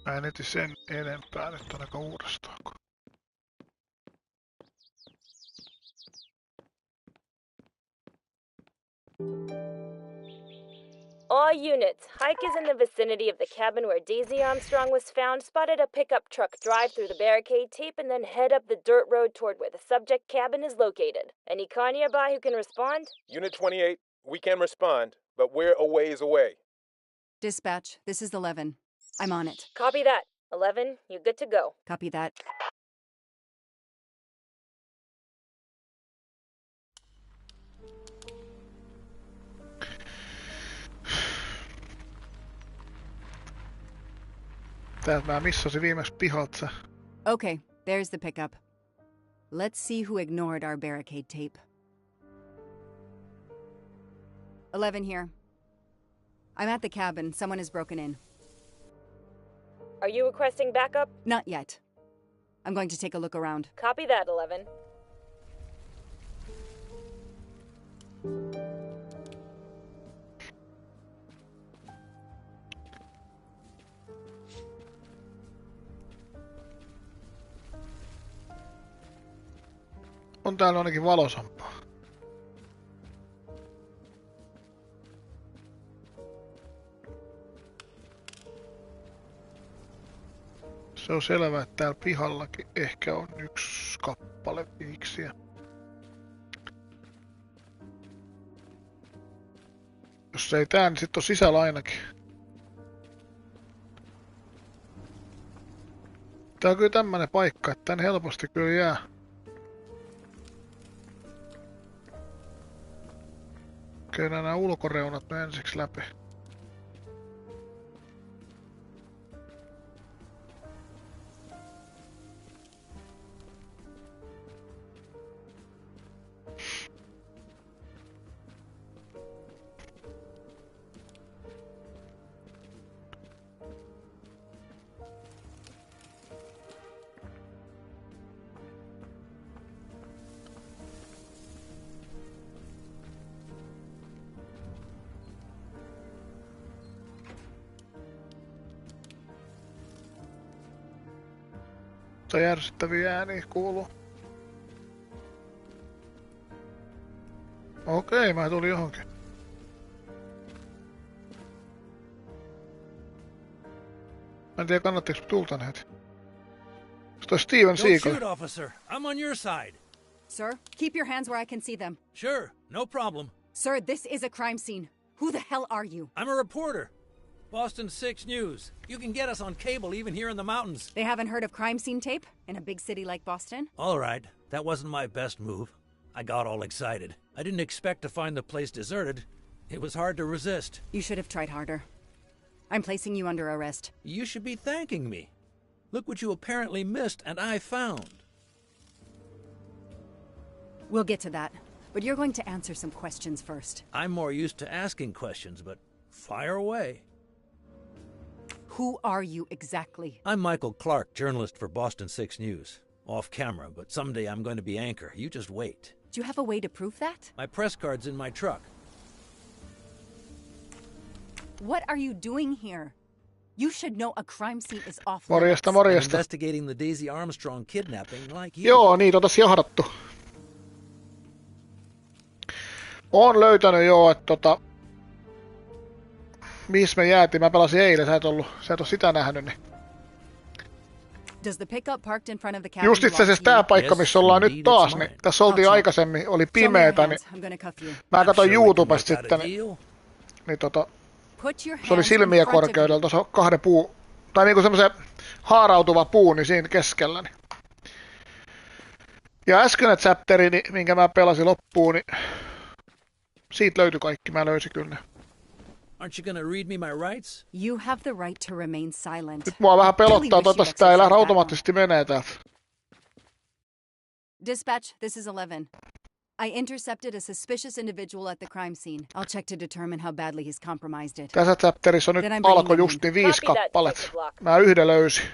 Mä en eti sen enempää nyt ainakaan uudestaan. All units, Hike is in the vicinity of the cabin where Daisy Armstrong was found, spotted a pickup truck drive through the barricade tape, and then head up the dirt road toward where the subject cabin is located. Any car nearby who can respond? Unit 28, we can respond, but we're a ways away. Dispatch, this is 11. I'm on it. Copy that. 11, you're good to go. Copy that. Täältä mä missasin viimeksi pihalta. Okay, there's the pickup. Let's see who ignored our barricade tape. 11 here. I'm at the cabin. Someone has broken in. Are you requesting backup? Not yet. I'm going to take a look around. Copy that, 11. On täällä ainakin valosampaa. Se on selvää, että täällä pihallakin ehkä on yksi kappale viiksiä. Jos ei tää, niin sit on sisällä ainakin. Tää on kyllä tämmönen paikka, että tän helposti kyllä jää. Käydään nämä ulkoreunat nyt ensiksi läpi. Mutta järsyttäviä ääniä kuuluu. Okei, mä tulin johonkin. Mä en tiedä kannattiko tulta heti. Se toi Steven Don't Seagal. shoot, officer. I'm on your side. Sir, keep your hands where I can see them. Sure, no problem. Sir, this is a crime scene. Who the hell are you? I'm a reporter. Boston 6 News. You can get us on cable even here in the mountains. They haven't heard of crime scene tape in a big city like Boston? All right, that wasn't my best move. I got all excited. I didn't expect to find the place deserted. It was hard to resist. You should have tried harder. I'm placing you under arrest. You should be thanking me. Look what you apparently missed and I found. We'll get to that, but you're going to answer some questions first. I'm more used to asking questions, but fire away. Who are you exactly? I'm Michael Clark, journalist for Boston 6 News. Off camera, but someday I'm going to be anchor. You just wait. Do you have a way to prove that? My press card's in my truck. What are you doing here? You should know a crime scene is off Morjesta, I'm morjesta. investigating the Daisy Armstrong kidnapping like you. Joo, niitä on tässä johdattu. Oon löytänyt joo, että Missä me jäätiin? Mä pelasin eilen, sä et oo sitä nähnyt, niin. Does the pickup parked in front of the cabin Just itse asiassa tää paikka, missä ollaan nyt taas, niin tässä oltiin aikaisemmin, oli pimeetä, niin mä katsoin YouTubesta sitten, niin se oli silmiä korkeudella, tuossa kahden puu, tai niinku semmosen haarautuva puu, niin siinä keskellä. Niin. Ja äskeinen chapteri, niin, minkä mä pelasin loppuun, niin siitä löytyi kaikki, mä löysin kyllä ne. Aren't you gonna read me my rights? You have the right to remain silent. Nyt mua vähän pelottaa, toivottavasti tää ei lähde automaattisesti menee täältä. Dispatch, this is 11. I intercepted a suspicious individual at the crime scene. I'll check to determine how badly he's compromised it. Tässä chapterissa on nyt alkoi justi 5 kappalet. Mä yhden löysin.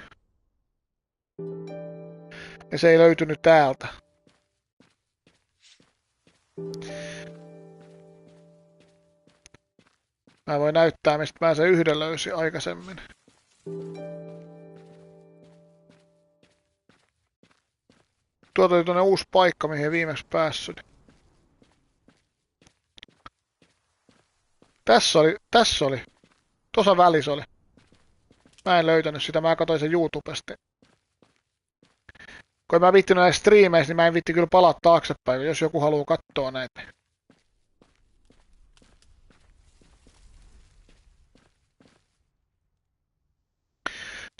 Ja se ei löytynyt täältä. Mä voin näyttää, mistä mä sen yhden löysin aikaisemmin. Tuolta oli tuonne uusi paikka, mihin ei viimeksi päässyt. Tässä oli. Tuossa välissä oli. Mä en löytänyt sitä, mä katsoin sen YouTubesta. Kun mä viittinyt näissä striimeissä, niin mä en viitti kyllä palaa taaksepäin, jos joku haluaa katsoa näitä.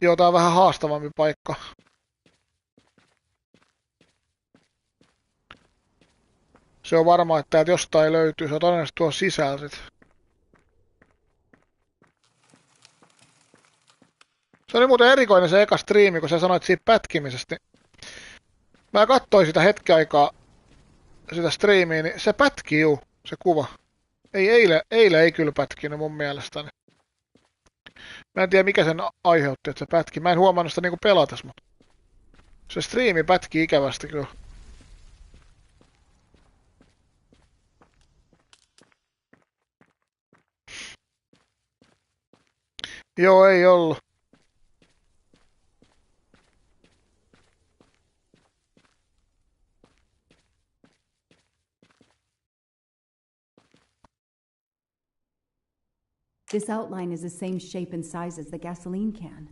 Joo, tää on vähän haastavampi paikka. Se on varma, että täältä jostain löytyy. Se on todennäköisesti tuossa sisällä sit. Se oli muuten erikoinen se eka striimi, kun sä sanoit siitä pätkimisestä. Mä katsoin sitä hetken aikaa, sitä striimiä, niin se pätki juu, se kuva. Ei eilen ei kyllä pätkinyt mun mielestäni. Mä en tiedä mikä sen aiheutti, että se pätki. Mä en huomannut sitä niinku pelatas, mutta se striimi pätki ikävästi kyllä. Joo, ei ollut. This outline is the same shape and size as the gasoline can.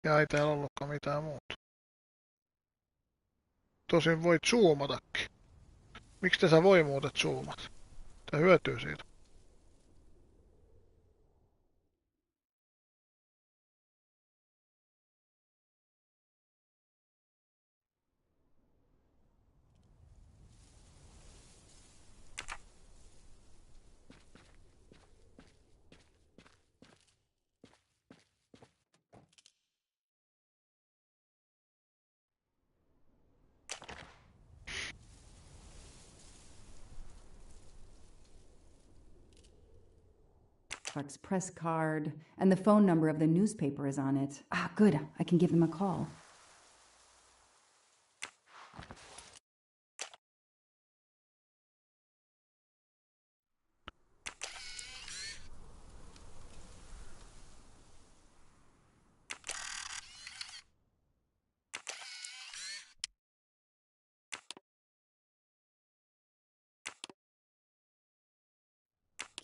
Ja ei täällä ollutkaan mitään muuta. Tosin voit zoomatakin. Miksi tässä voi muuta zoomat? Tää hyötyy siitä. Clark's press card, and the phone number of the newspaper is on it. Ah, good. I can give them a call.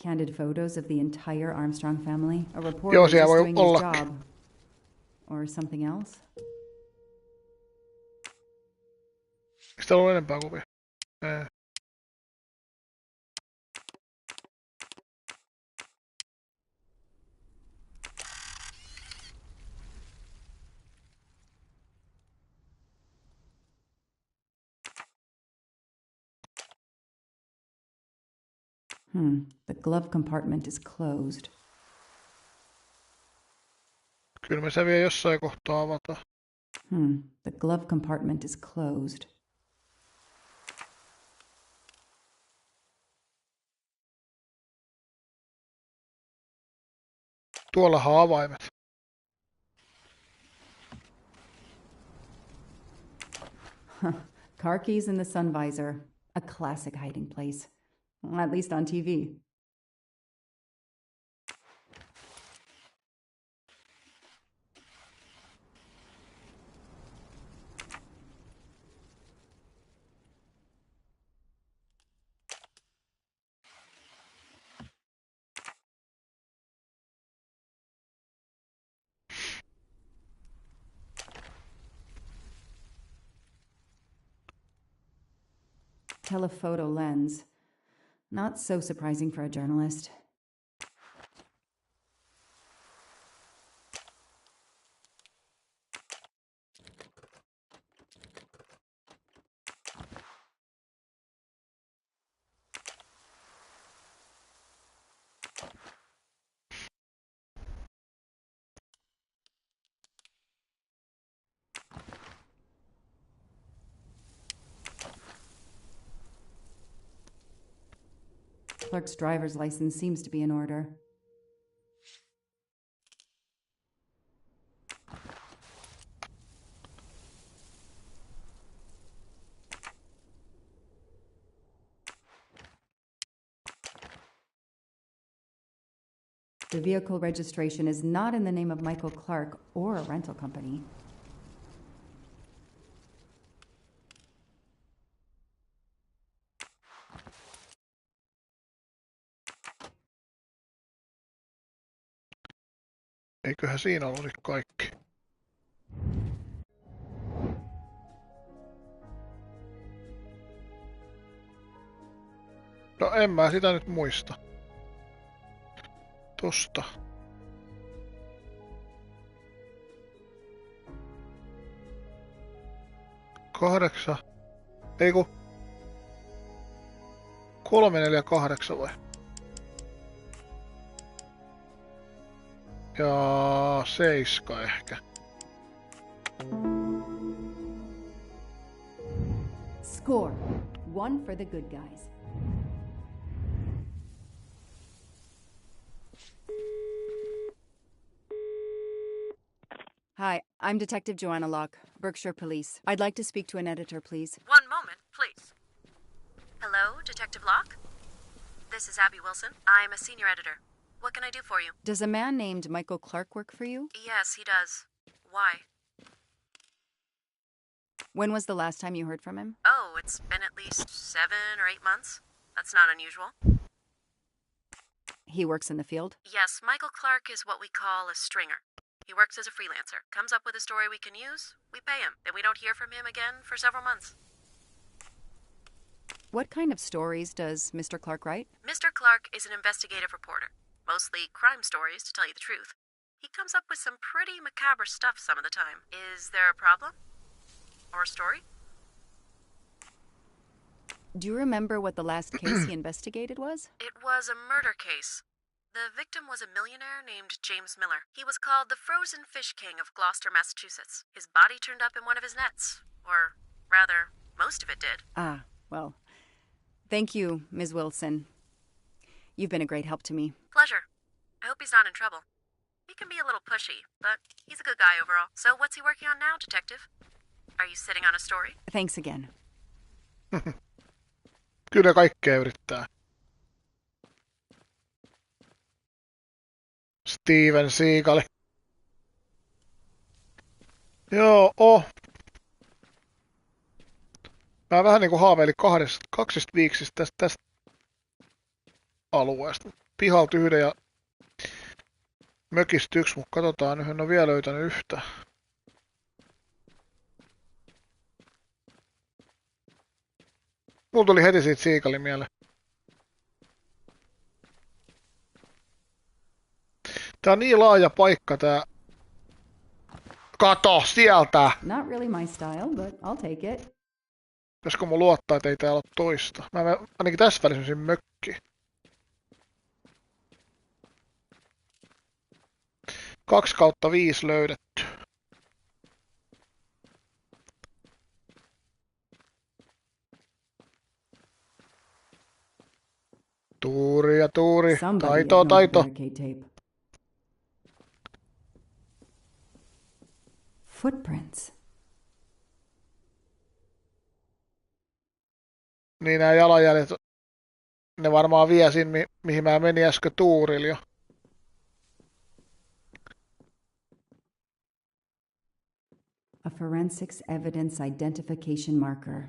Candid photos of the entire Armstrong family. A reporter just doing his job. Or something else? Eikö täällä ole enempää kuvia? Ei. The glove compartment is closed. Kyllä me se vielä jossain kohtaa avata. The glove compartment is closed. Tuollahan avaimet. Car keys in the sun visor. A classic hiding place. At least on TV. telephoto lens. Not so surprising for a journalist. Clark's driver's license seems to be in order. The vehicle registration is not in the name of Michael Clark or a rental company. Eiköhän siinä ollut kaikki. No en mä sitä nyt muista. Tosta. Kahdeksan. Eiku. 3, 4, 8 vai? Ja 7 ehkä. Score. 1 for the good guys. Hi, I'm Detective Joanna Locke, Berkshire Police. I'd like to speak to an editor, please. One moment, please. Hello, Detective Locke? This is Abby Wilson. I'm a senior editor. What can I do for you? Does a man named Michael Clark work for you? Yes, he does. Why? When was the last time you heard from him? Oh, it's been at least 7 or 8 months. That's not unusual. He works in the field? Yes, Michael Clark is what we call a stringer. He works as a freelancer, comes up with a story we can use, we pay him, and we don't hear from him again for several months. What kind of stories does Mr. Clark write? Mr. Clark is an investigative reporter, mostly crime stories, to tell you the truth. He comes up with some pretty macabre stuff some of the time. Is there a problem? Or a story? Do you remember what the last case he investigated was? It was a murder case. The victim was a millionaire named James Miller. He was called the Frozen Fish King of Gloucester, Massachusetts. His body turned up in one of his nets. Or, rather, most of it did. Ah, well, thank you, Ms. Wilson. You've been a great help to me. Pleasure. I hope he's not in trouble. He can be a little pushy, but he's a good guy overall. So what's he working on now, Detective? Are you sitting on a story? Thanks again. Kyllä kaikkea yrittää. Steven Seagal. Joo, Mä vähän niinku haaveilin 2 viiksistä tästä alueesta. Pihalta 1 ja mökistä 1, mutta katsotaan, nyt en ole vielä löytänyt yhtään. Mulla tuli heti siitä Seagalin mieleen. Tää on niin laaja paikka tää. Kato, sieltä! Not really my style, but I'll take it. Pitäisikö mun luottaa, että ei täällä ole toista? Mä ainakin tässä välissä olisin mökki. 2/5 löydetty. Tuuri ja tuuri. Taito. Footprints. Niin nämä jalanjäljet, ne varmaan vie sinne, mihin mä menin äsken tuurilla jo. A forensics evidence identification marker.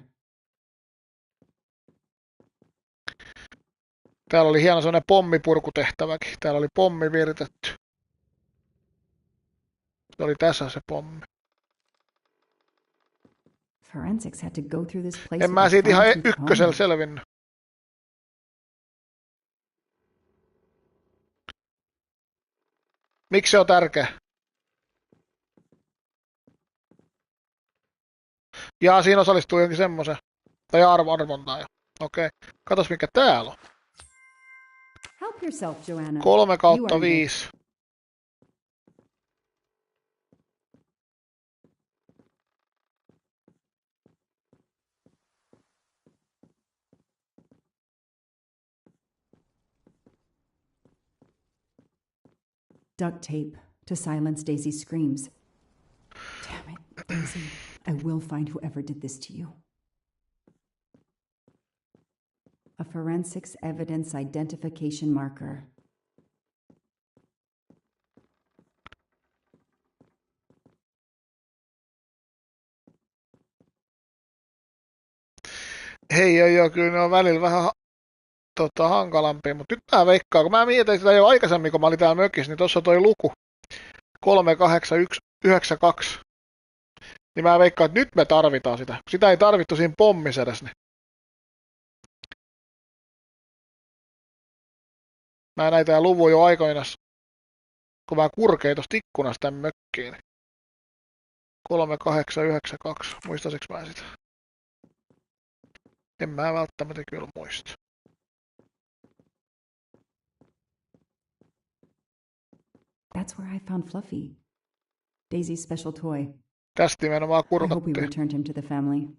Täällä oli hieno sellainen pommipurkutehtäväkin. Täällä oli pommi viritetty. Se oli tässä se pommi. Forensics had to go through this place. En mä siitä ihan ykkösellä selvinnyt. Miksi se on tärkeä? Jaa, siinä osallistuu jonkin semmoisen. Tai arvontaa jo. Okei. Katos mikä täällä on. Help yourself, Joanna. 3/5. Duct tape to silence Daisy's screams. Damn it, Daisy. I will find whoever did this to you. A forensics evidence identification marker. Hei, joo, kyllä ne on välillä vähän hankalampia, mutta nyt mä veikkaan, kun mä mietin sitä jo aikaisemmin, kun mä olin täällä mökissä, niin tuossa toi luku 38192. Niin mä veikkaan, että nyt me tarvitaan sitä. Sitä ei tarvittu siinä pommissa edes. Niin. Mä näin tää luvun jo aikoina, kun mä kurkein tosta ikkunasta tän mökkiin. 3892. Muistaisinko mä sitä? En mä välttämättä kyllä muista. That's where I found Fluffy. Daisy's special toy. Tästä nimenomaan I hope we kurkattiin. returned him to the family.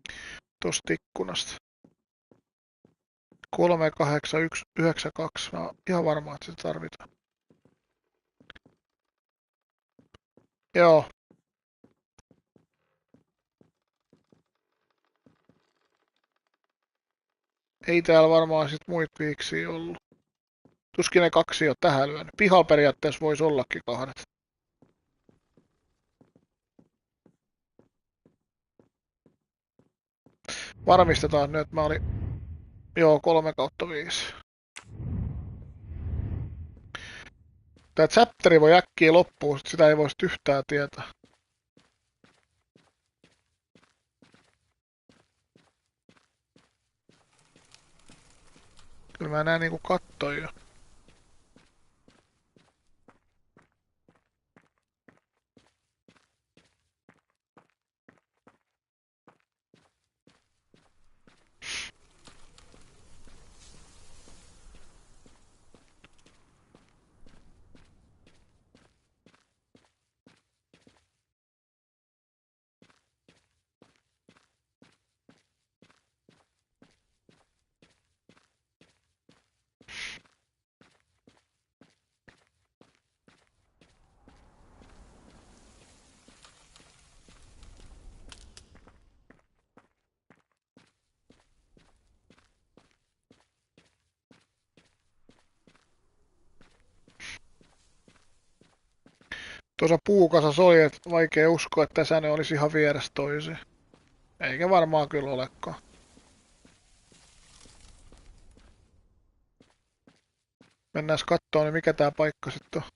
Tosta ikkunasta. 38192. Mä oon ihan varma, että sitä tarvitaan. Joo. Ei täällä varmaan sit muita viiksiä ollut. Tuskin ne 2 on tähän lyönyt. Pihalla periaatteessa voisi ollakin 2. Varmistetaan nyt, että mä olin... Joo, 3/5. Tää chapteri voi äkkiä loppua, sitä ei voisi yhtään tietää. Kyllä mä näen niinku kattoin jo. Tuossa puukasassa oli, että vaikea uskoa, että tässä ne olisi ihan vieressä toisiin. Eikä varmaan kyllä olekaan. Mennään katsomaan, niin mikä tää paikka sitten on.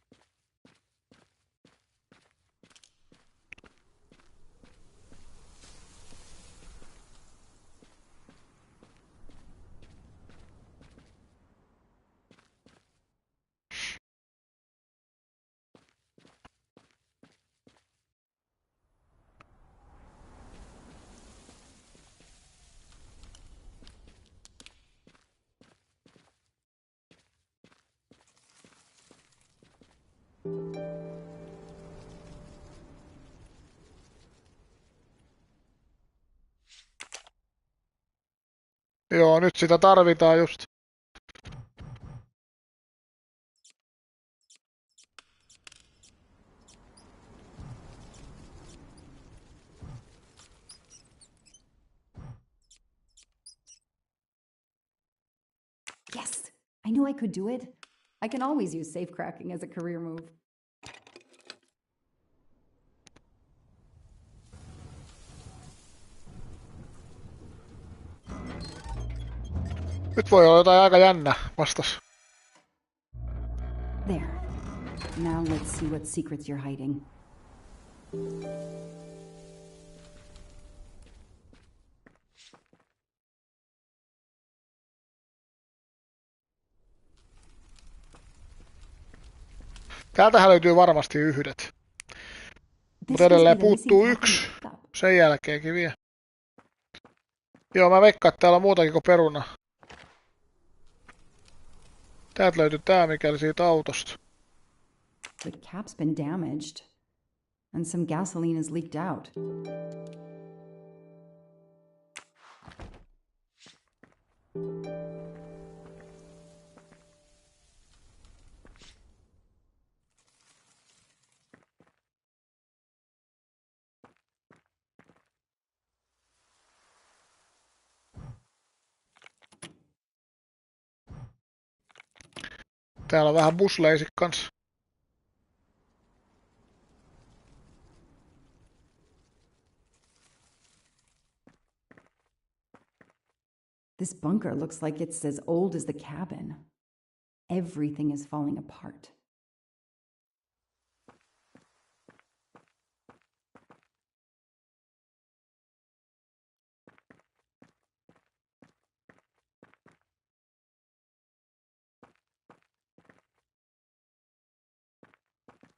Joo, nyt sitä tarvitaan just. Yes! I knew I could do it. I can always use safe cracking as a career move. Nyt voi olla jotain aika jännä vastas. There. Now let's see what secrets you're hiding. Täältähän löytyy varmasti yhdet. Mutta edelleen puuttuu yksi. Sen jälkeenkin vielä. Joo, mä veikkaan, että täällä on muutakin kuin peruna. Täältä löytyy tää, mikäli siitä autosta. The cap's been damaged, and some gasoline has leaked out. Täällä on vähän busleisik kans. This bunker looks like it's as old as the cabin. Everything is falling apart.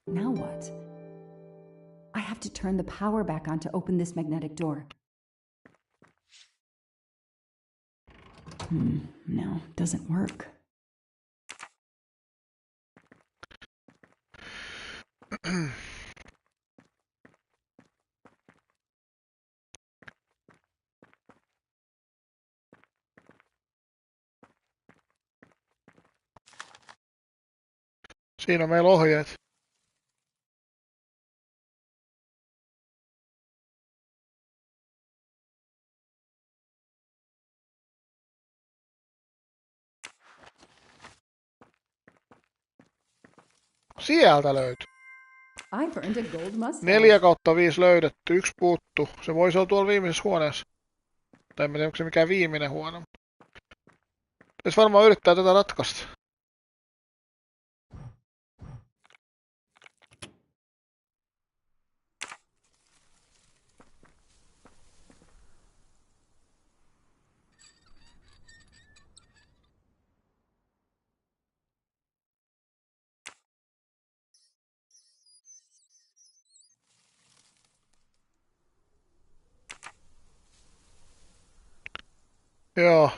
Now what? I have to turn the power back on to open this magnetic door. No, doesn't work. Siinä on meillä ohjeet. Sieltä löytyy. 4/5 löydetty, 1 puuttu. Se voisi olla tuolla viimeisessä huoneessa. Tai en tiedä, onko se mikään viimeinen huone. Pitäisi varmaan yrittää tätä ratkaista. Joo.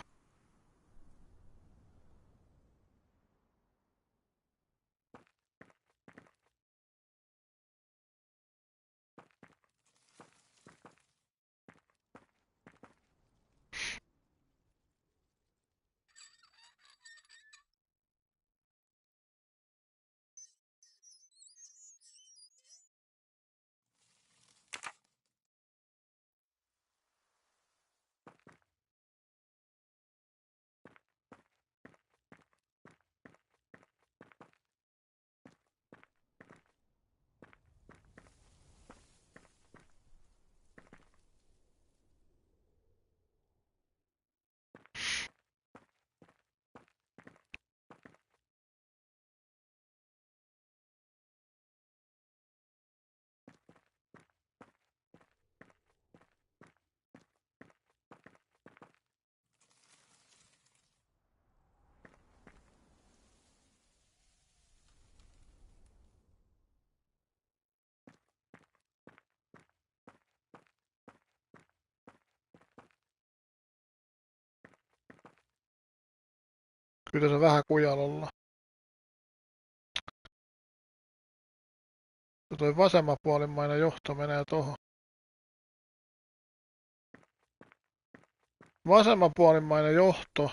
Kyllä se vähän kujalolla. Toi vasemmanpuolimmainen johto menee tohon. Vasemmanpuolimmainen johto.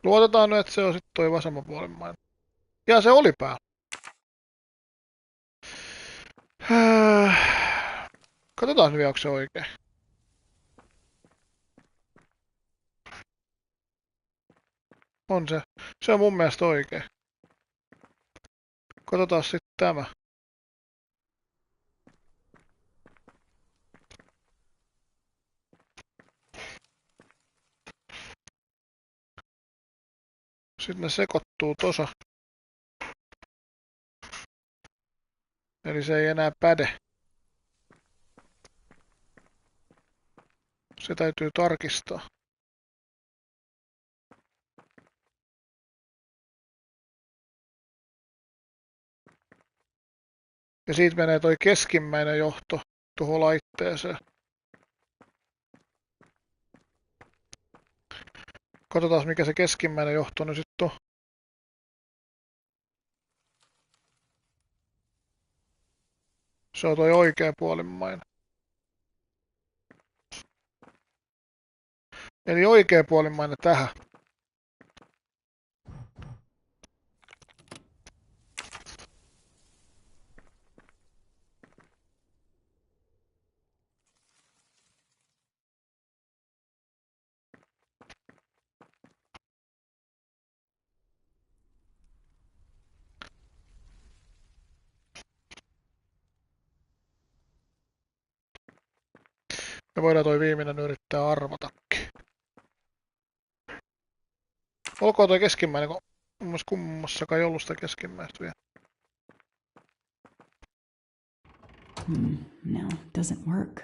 Luotetaan nyt, että se on sitten toi vasemmanpuolimmainen. Ja se oli päällä. Katsotaan nyt vielä, onko se oikein. On se. Se on mun mielestä oikein. Katsotaan sitten tämä. Sitten ne sekoittuu tossa. Eli se ei enää päde. Se täytyy tarkistaa. Ja siitä menee toi keskimmäinen johto tuohon laitteeseen. Katsotaan mikä se keskimmäinen johto nyt sitten on. Se on toi oikeapuolimmainen. Eli oikeapuolimmainen tähän. Me voidaan toi viimeinen yrittää arvatakin. Olkoon toi keskimmäinen, kun mun mielestä kummassakaan ei ollut sitä keskimmäistä vielä. No, doesn't work.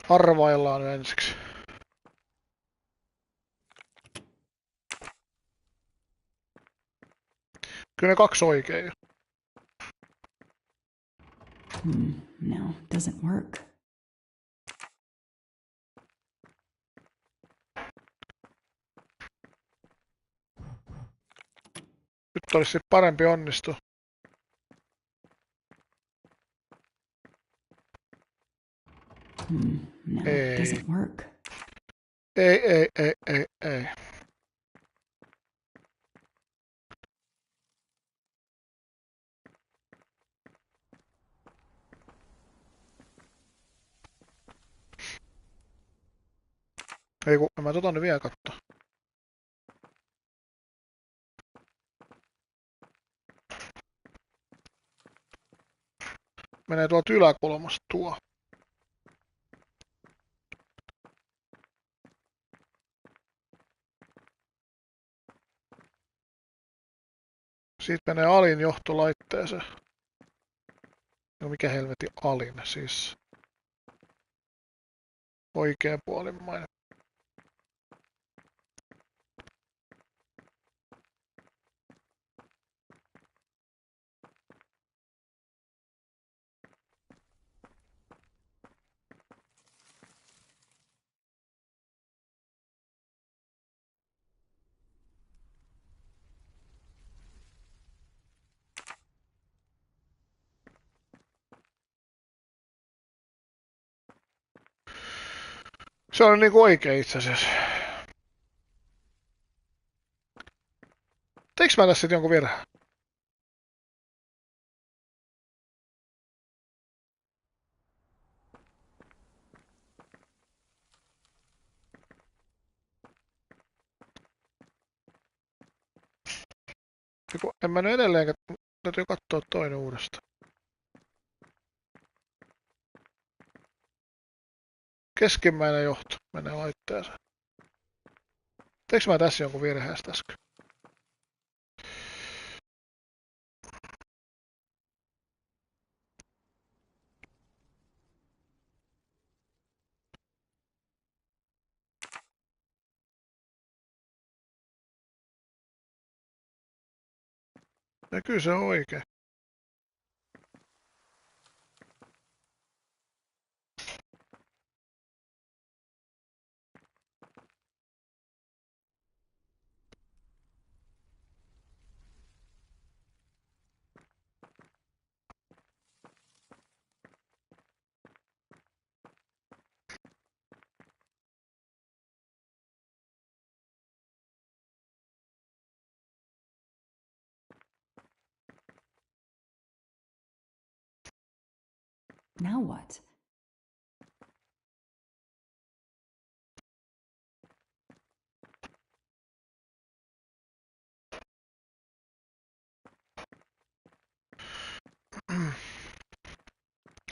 Arvaillaan nyt ensiksi. Kyllä ne kaksi oikein. No, doesn't work. Nyt olisi parempi onnistua. No, ei. doesn't work. Ei. Ei kun, mä nyt vielä katsoa. Menee tuolta yläkulmasta tuo. Siitä menee alin johtolaitteeseen. No mikä helvetin alin, siis oikeapuolimmainen. Se on niinku oikein itse asiassa. Teiks mä tässä sit jonkun virheen? En mä nyt edelleenkään, täytyy katsoa toinen uudestaan. Keskimmäinen johto menee laitteeseen. Teiks mä tässä jonkun virheestä äsken? Ja kyllä se on oikein. Now what?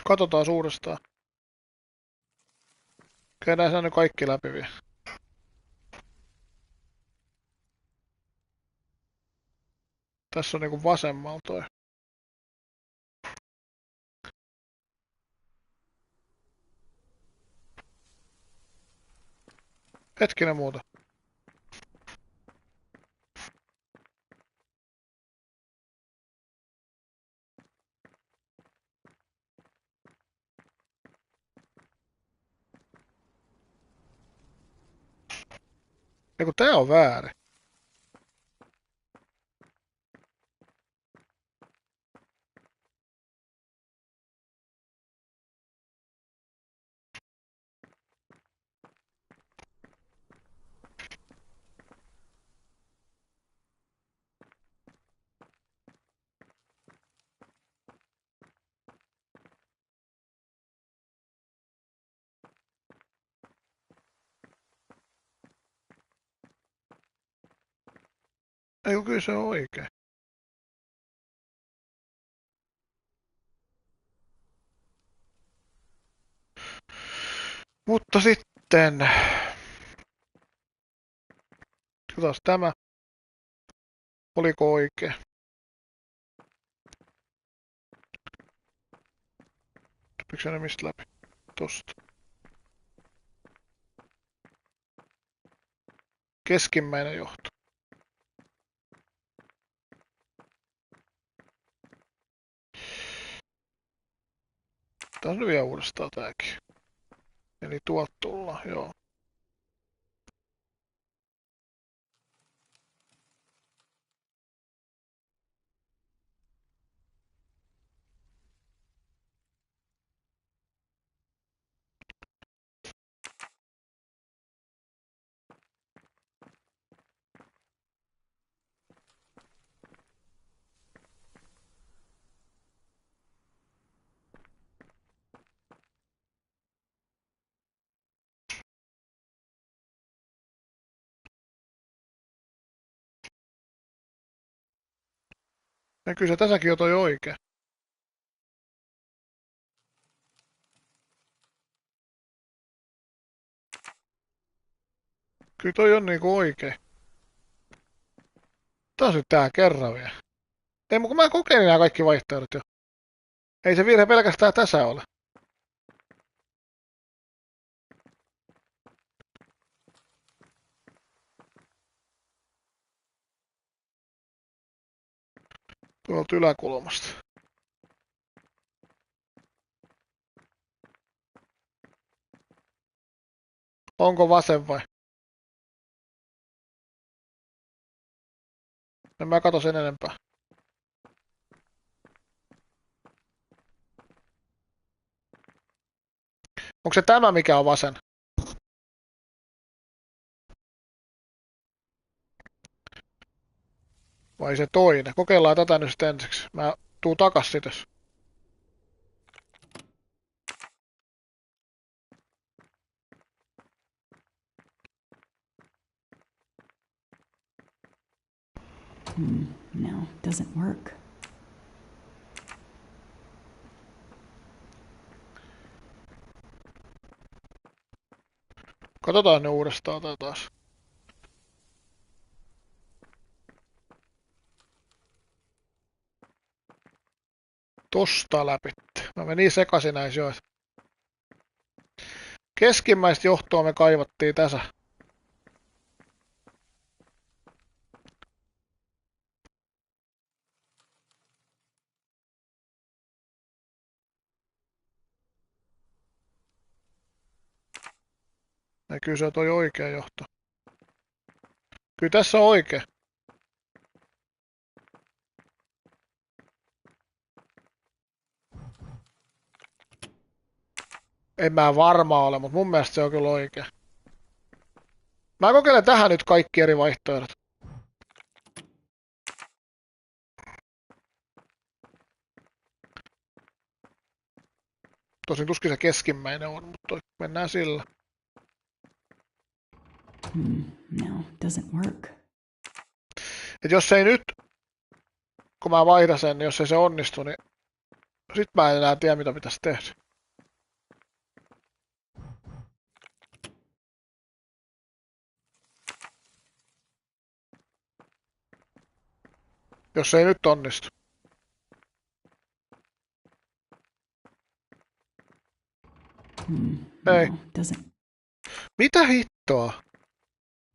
Katsotaan uudestaan. Käydään sä nyt kaikki läpi vielä. Tässä on niinku vasemmalla toi. Hetkinen muuta. Eiku tää on väärin. Eiku kyllä se on oikein. Mutta sitten... Katsotaan tämä. Oliko oikein? Tupiko se mistä läpi? Tosta. Keskimmäinen johto. Taas nyt vielä uudestaan tääkin. Eli tuolta tullaan, joo. Ja kyllä se tässäkin on toi oikein. Kyllä toi on niinku oikein. Taas nyt tää kerran vielä. Ei, kun mä kokeilin nämä kaikki vaihtoehdot jo. Ei se virhe pelkästään tässä ole. Tuolta yläkulmasta. Onko vasen vai? En mä katso sen enempää. Onko se tämä mikä on vasen? Vai se toinen? Kokeillaan tätä nyt sitten ensiksi. Mä tuun takas sites. No, doesn't work. Katsotaan ne uudestaan tää taas. Tosta läpi. Mä menin niin sekaisin näissä jo. Keskimmäistä johtoa me kaivattiin tässä. Ja kyllä se on toi oikea johto. Kyllä tässä on oikea. En mä varma ole, mutta mun mielestä se on kyllä oikea. Mä kokeilen tähän nyt kaikki eri vaihtoehdot. Tosin tuskin se keskimmäinen on, mutta mennään sillä. No, doesn't work. Et jos ei nyt, kun mä vaihdan sen, niin jos ei se onnistu, niin sit mä en enää tiedä mitä pitäisi tehdä. Jos ei nyt onnistu. Ei. No, doesn't. Mitä hittoa?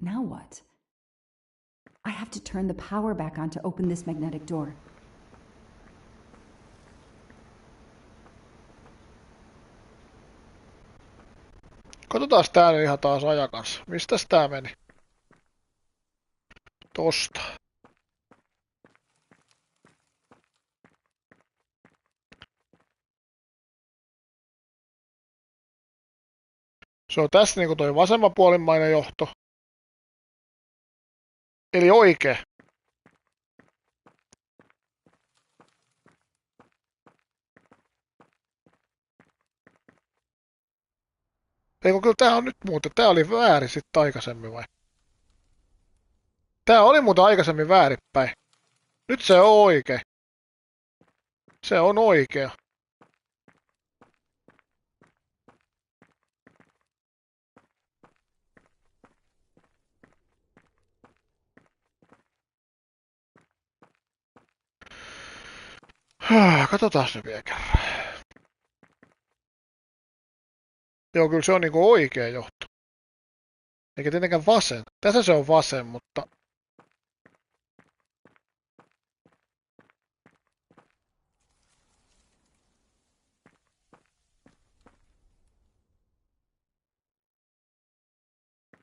Now what? I have to turn the power back on to open this magnetic door. Katsotaan tää nyt ihan taas ajakans. Mistäs tää meni? Tosta. Se on tässä niinku toi vasemmanpuolimmainen johto. Eli oikee. Eikö kyllä tää on nyt muuten. Tää oli väärin sitten aikaisemmin vai? Tää oli muuten aikaisemmin väärinpäin. Nyt se on oikee. Se on oikea. Katsotaan se vielä kerran. Joo, kyllä se on niinku oikea johto. Eikä tietenkään vasen. Tässä se on vasen, mutta...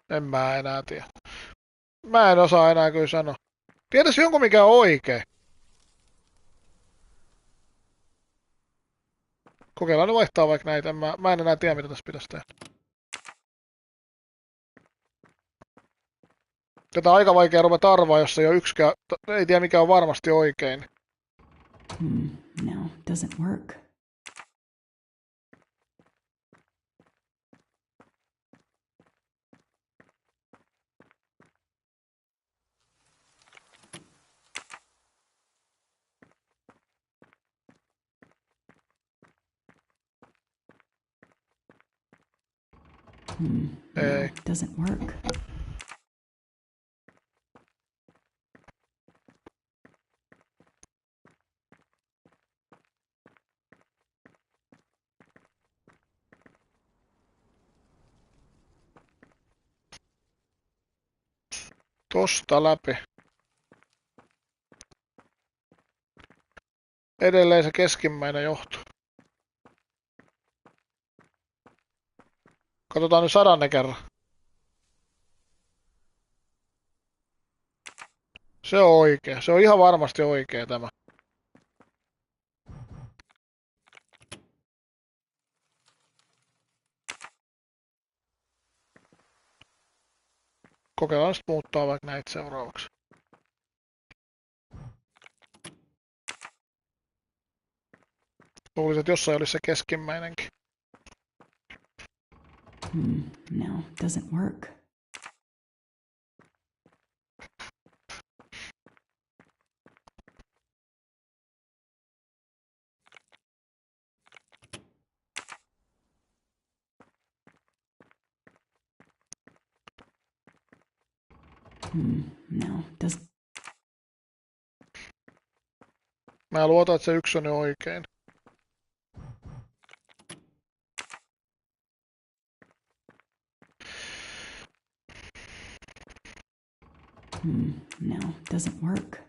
En mä enää tiedä. Mä en osaa enää kyllä sanoa. Tiedäs jonkun mikä on oikee. Kokeillaan nyt vaihtaa vaikka näitä. Mä en enää tiedä mitä tässä pitäisi tehdä. Tätä on aika vaikea ruveta arvaa, jos ei ole yksikään... Ei tiedä mikä on varmasti oikein. No, doesn't work. Ei. Doesn't work. Tosta läpi. Edelleen se keskimmäinen johto. Katsotaan nyt 100 kerran. Se on oikea. Se on ihan varmasti oikea tämä. Kokeillaan sitten muuttaa vaikka näitä seuraavaksi. Luulisin, että jossain olisi se keskimmäinenkin. No, doesn't work. No, doesn't. Mä luotan, että se yksi on jo oikein. No, doesn't work.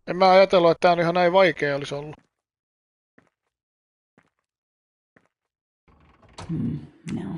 En mä ajatellut, että tää on ihan näin vaikea olisi ollut. No.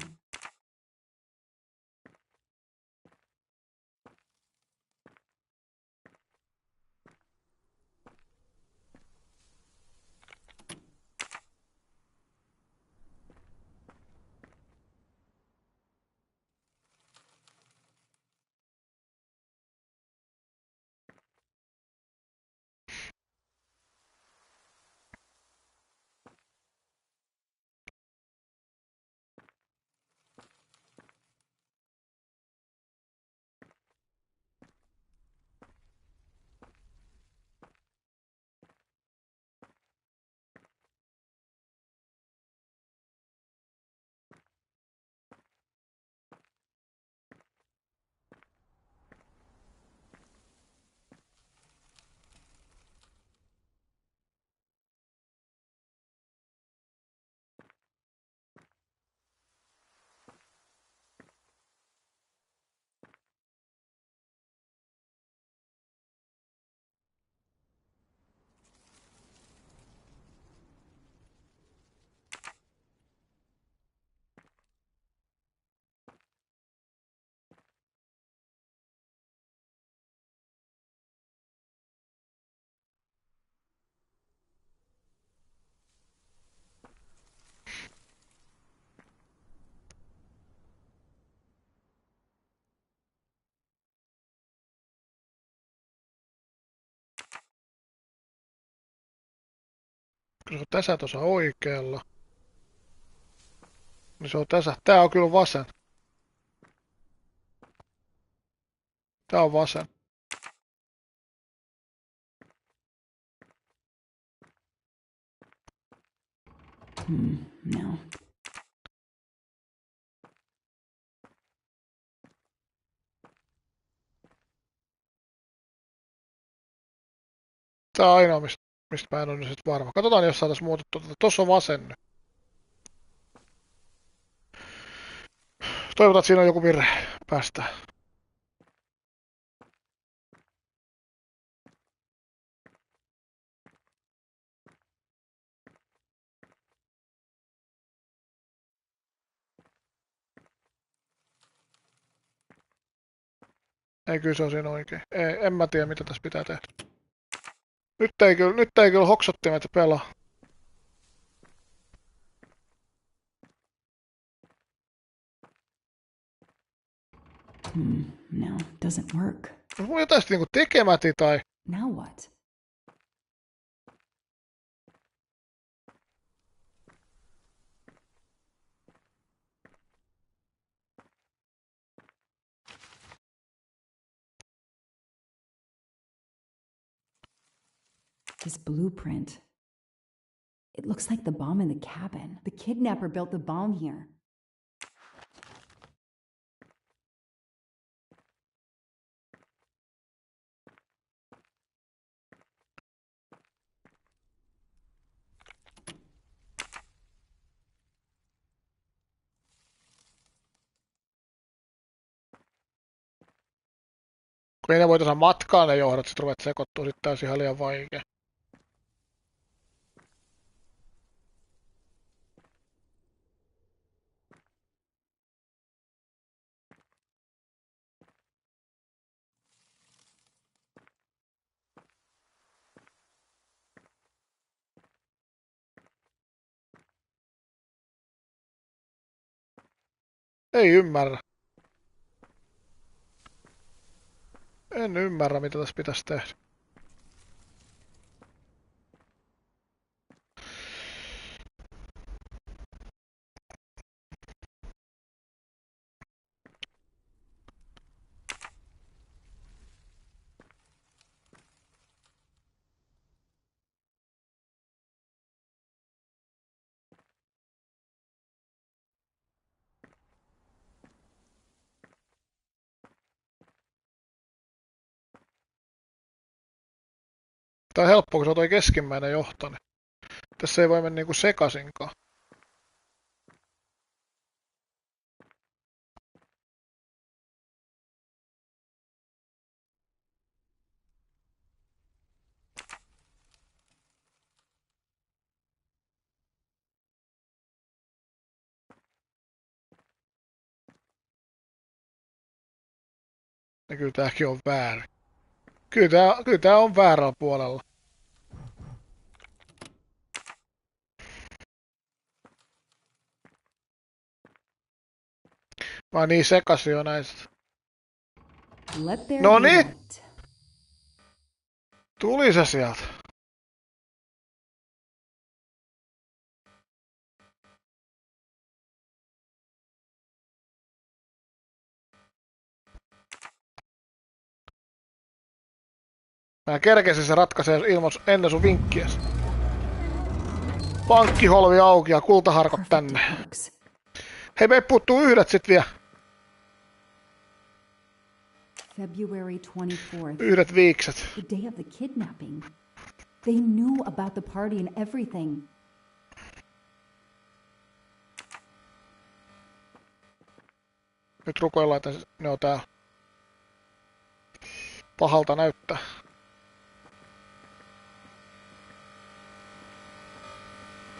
Kun se on tässä tuossa oikealla, niin se on tässä. Tää on kyllä vasen. Tää on vasen. No. Tää on ainoa, mistä mä en ole sit varma. Katsotaan, jos saataisiin muutettua. Tossa on vasen nyt. Toivotaan, että siinä on joku virhe. Päästään. Ei, kyllä se on siinä oikein. Ei, en mä tiedä, mitä tässä pitää tehdä. Nyt ei kyllä hoksottimet pelaa. No, doesn't work. Onko mulla jotain sitten niinku tekemäti tai... Now what? This blueprint. It looks like the bomb in the cabin. The kidnapper built the bomb here. Kun ei ne voi tuossa matkaan ne johdot, sit ruvet sekoittuu, sit taas ihan liian vaikea. Ei ymmärrä. En ymmärrä, mitä tässä pitäisi tehdä. Tää on helppoa, kun se on toi keskimmäinen johto, niin tässä ei voi mennä niinku sekasinkaan. Ja kyllä tääkin on väärin. Kyllä tää on väärällä puolella. Mä oon niin sekasin jo näistä. Noni! Tuli se sieltä. Mä kerkesin se ratkaisee ennen sun vinkkiäs. Pankkiholvi auki ja kultaharkot tänne. Hei, me puuttuu yhdet sit vielä. February 24th. Yhdet viikset. The day of the kidnapping. They knew about the party and everything. Nyt rukoillaan, että ne on täällä. Pahalta näyttää.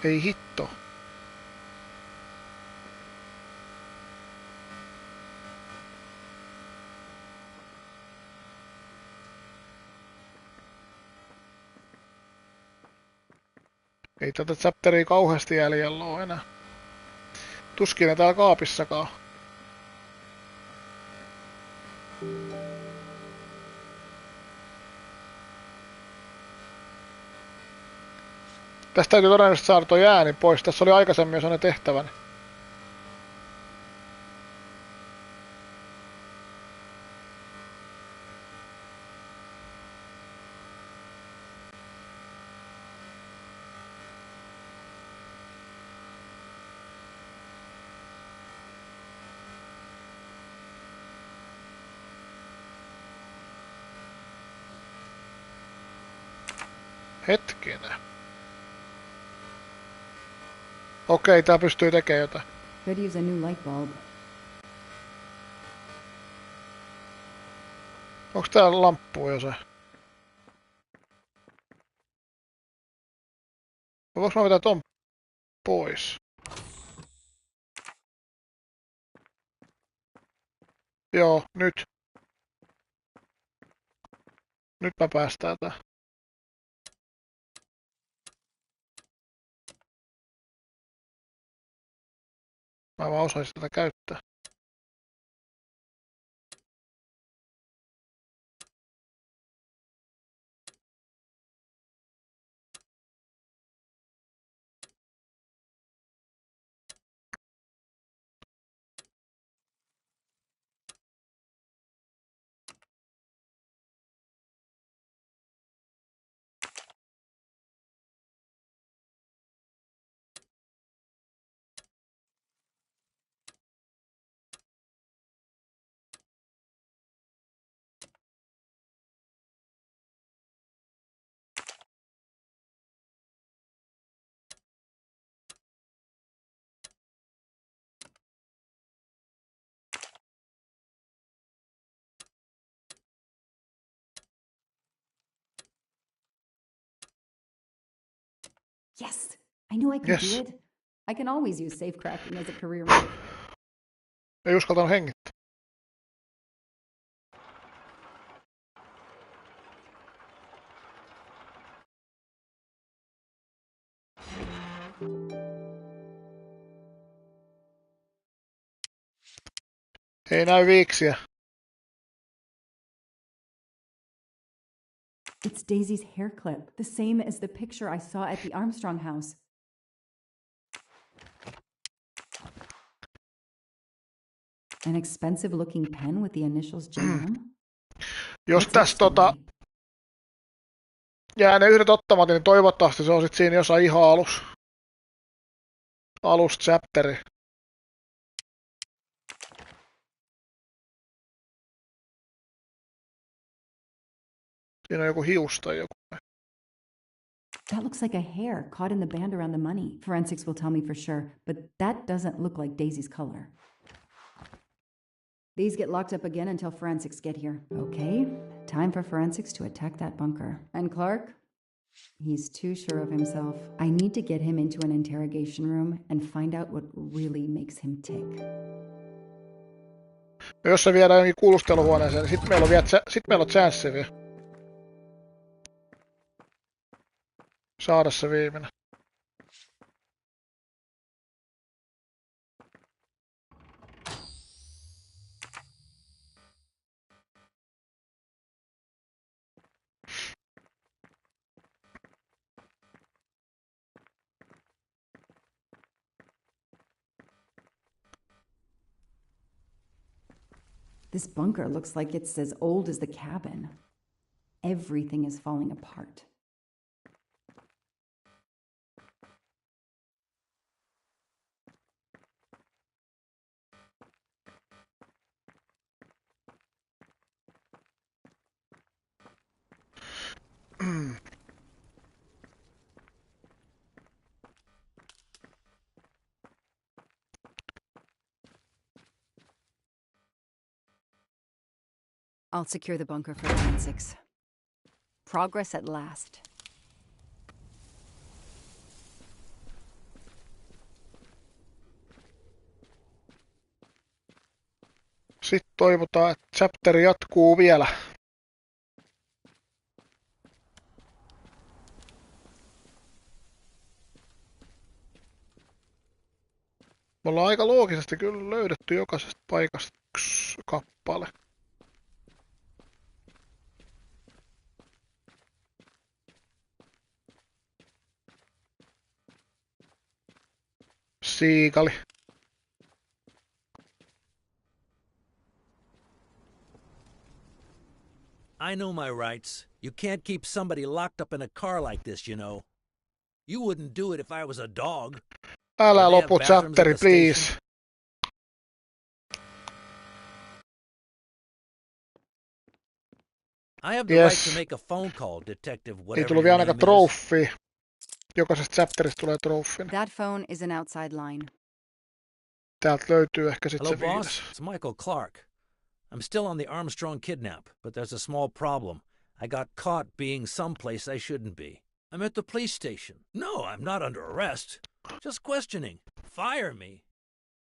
Ei hitto. Ei tätä chapteria kauheasti jäljellä ole enää. Tuskin ne täällä kaapissakaan. Tästä täytyy todennäköisesti saada tuo ääni pois. Tässä oli aikaisemmin jo sellainen tehtäväni. Hetkinen. Okei, tää pystyy tekemään jotain. Could use a new light bulb. Onks täällä lamppu jossain? Voinko mä vetää ton pois? Joo, nyt. Nyt mä päästään tää. Mä vaan osaisin tätä käyttää. Yes! I knew I could Yes. do it. I can always use safecrafting as a career move. Ei uskaltanut hengittää. Ei näy viiksiä. It's Daisy's hair clip, the same as the picture I saw at the Armstrong house. An expensive looking pen with the initials JM? Jos tässä jää ne yhdet ottamatta, niin toivottavasti se on sit siinä jossain ihan alus chapteri. Siinä on joku hius tai joku. That looks like a hair caught in the band around the money. Forensics will tell me for sure, but that doesn't look like Daisy's color. These get locked up again until forensics get here. Okay, time for forensics to attack that bunker. And Clark? He's too sure of himself. I need to get him into an interrogation room and find out what really makes him tick. Jos se viedään jonkin kuulusteluhuoneeseen, niin sit meillä on chanssi vielä. Saada se viimeinen. This bunker looks like it's as old as the cabin. Everything is falling apart. I'll secure the bunker for forensics. Progress at last. Sitten toivotaan, että chapteri jatkuu vielä. Me ollaan aika loogisesti kyllä löydetty jokaisesta paikasta yksi kappale. Siikali. I know my rights. You can't keep somebody locked up in a car like this, you know. You wouldn't do it if I was a dog. Älä Do they have lopu bathrooms at chatteri, the station? please. I have the right Yes. to make a phone call, detective, Ei whatever tullut your vielä ainakaan name is. troffi. Jokaisesta chapterista tulee troffin. That phone is an outside line. Täältä löytyy ehkä sit Hello, se viides. boss. It's Michael Clark. I'm still on the Armstrong kidnap, but there's a small problem. I got caught being someplace I shouldn't be. I'm at the police station. No, I'm not under arrest. Just questioning. Fire me.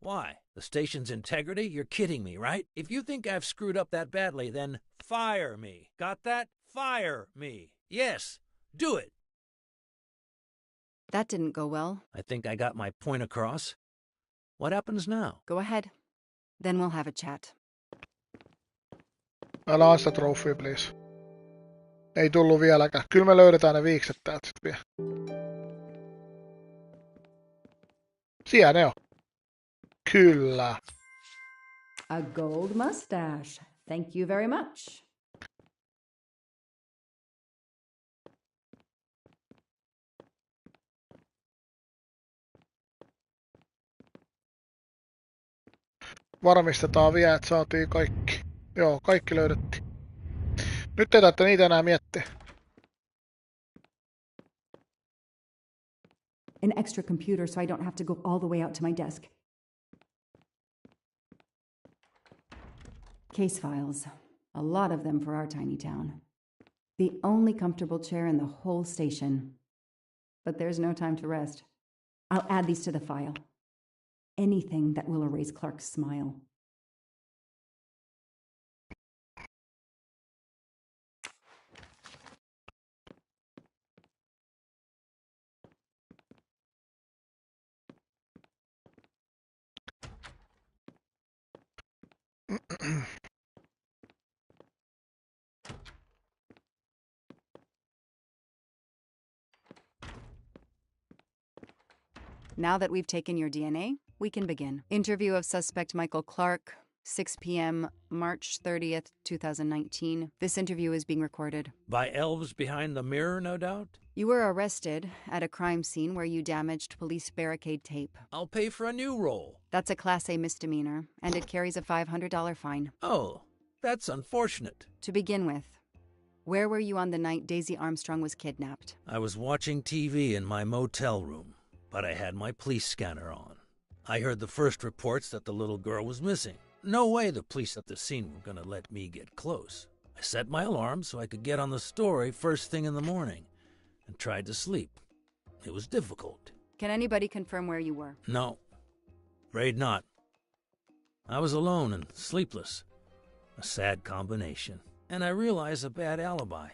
Why? The station's integrity? You're kidding me, right? If you think I've screwed up that badly, then fire me. Got that? Fire me. Yes, do it. That didn't go well. I think I got my point across. What happens now? Go ahead. Then we'll have a chat. Älä sitä troffia, please. Ei tullu vieläkään. Kyllä me löydetään ne viikset täältä sit vielä. Siellä ne on. Kyllä. A gold mustache. Thank you very much. Varmistetaan vielä, että saatiin kaikki. Joo, kaikki löydettiin. Nyt ei tarvitse niitä enää miettiä. An extra computer so I don't have to go all the way out to my desk. Case files. A lot of them for our tiny town. The only comfortable chair in the whole station. But there's no time to rest. I'll add these to the file. Anything that will erase Clark's smile. Now that we've taken your DNA, we can begin. Interview of suspect Michael Clark, 6 p.m., March 30th, 2019. This interview is being recorded. By elves behind the mirror, no doubt? You were arrested at a crime scene where you damaged police barricade tape. I'll pay for a new roll. That's a Class A misdemeanor, and it carries a $500 fine. Oh, that's unfortunate. To begin with, where were you on the night Daisy Armstrong was kidnapped? I was watching TV in my motel room, but I had my police scanner on. I heard the first reports that the little girl was missing. No way the police at the scene were going to let me get close. I set my alarm so I could get on the story first thing in the morning and tried to sleep. It was difficult. Can anybody confirm where you were? No, afraid not. I was alone and sleepless. A sad combination. And I realized a bad alibi.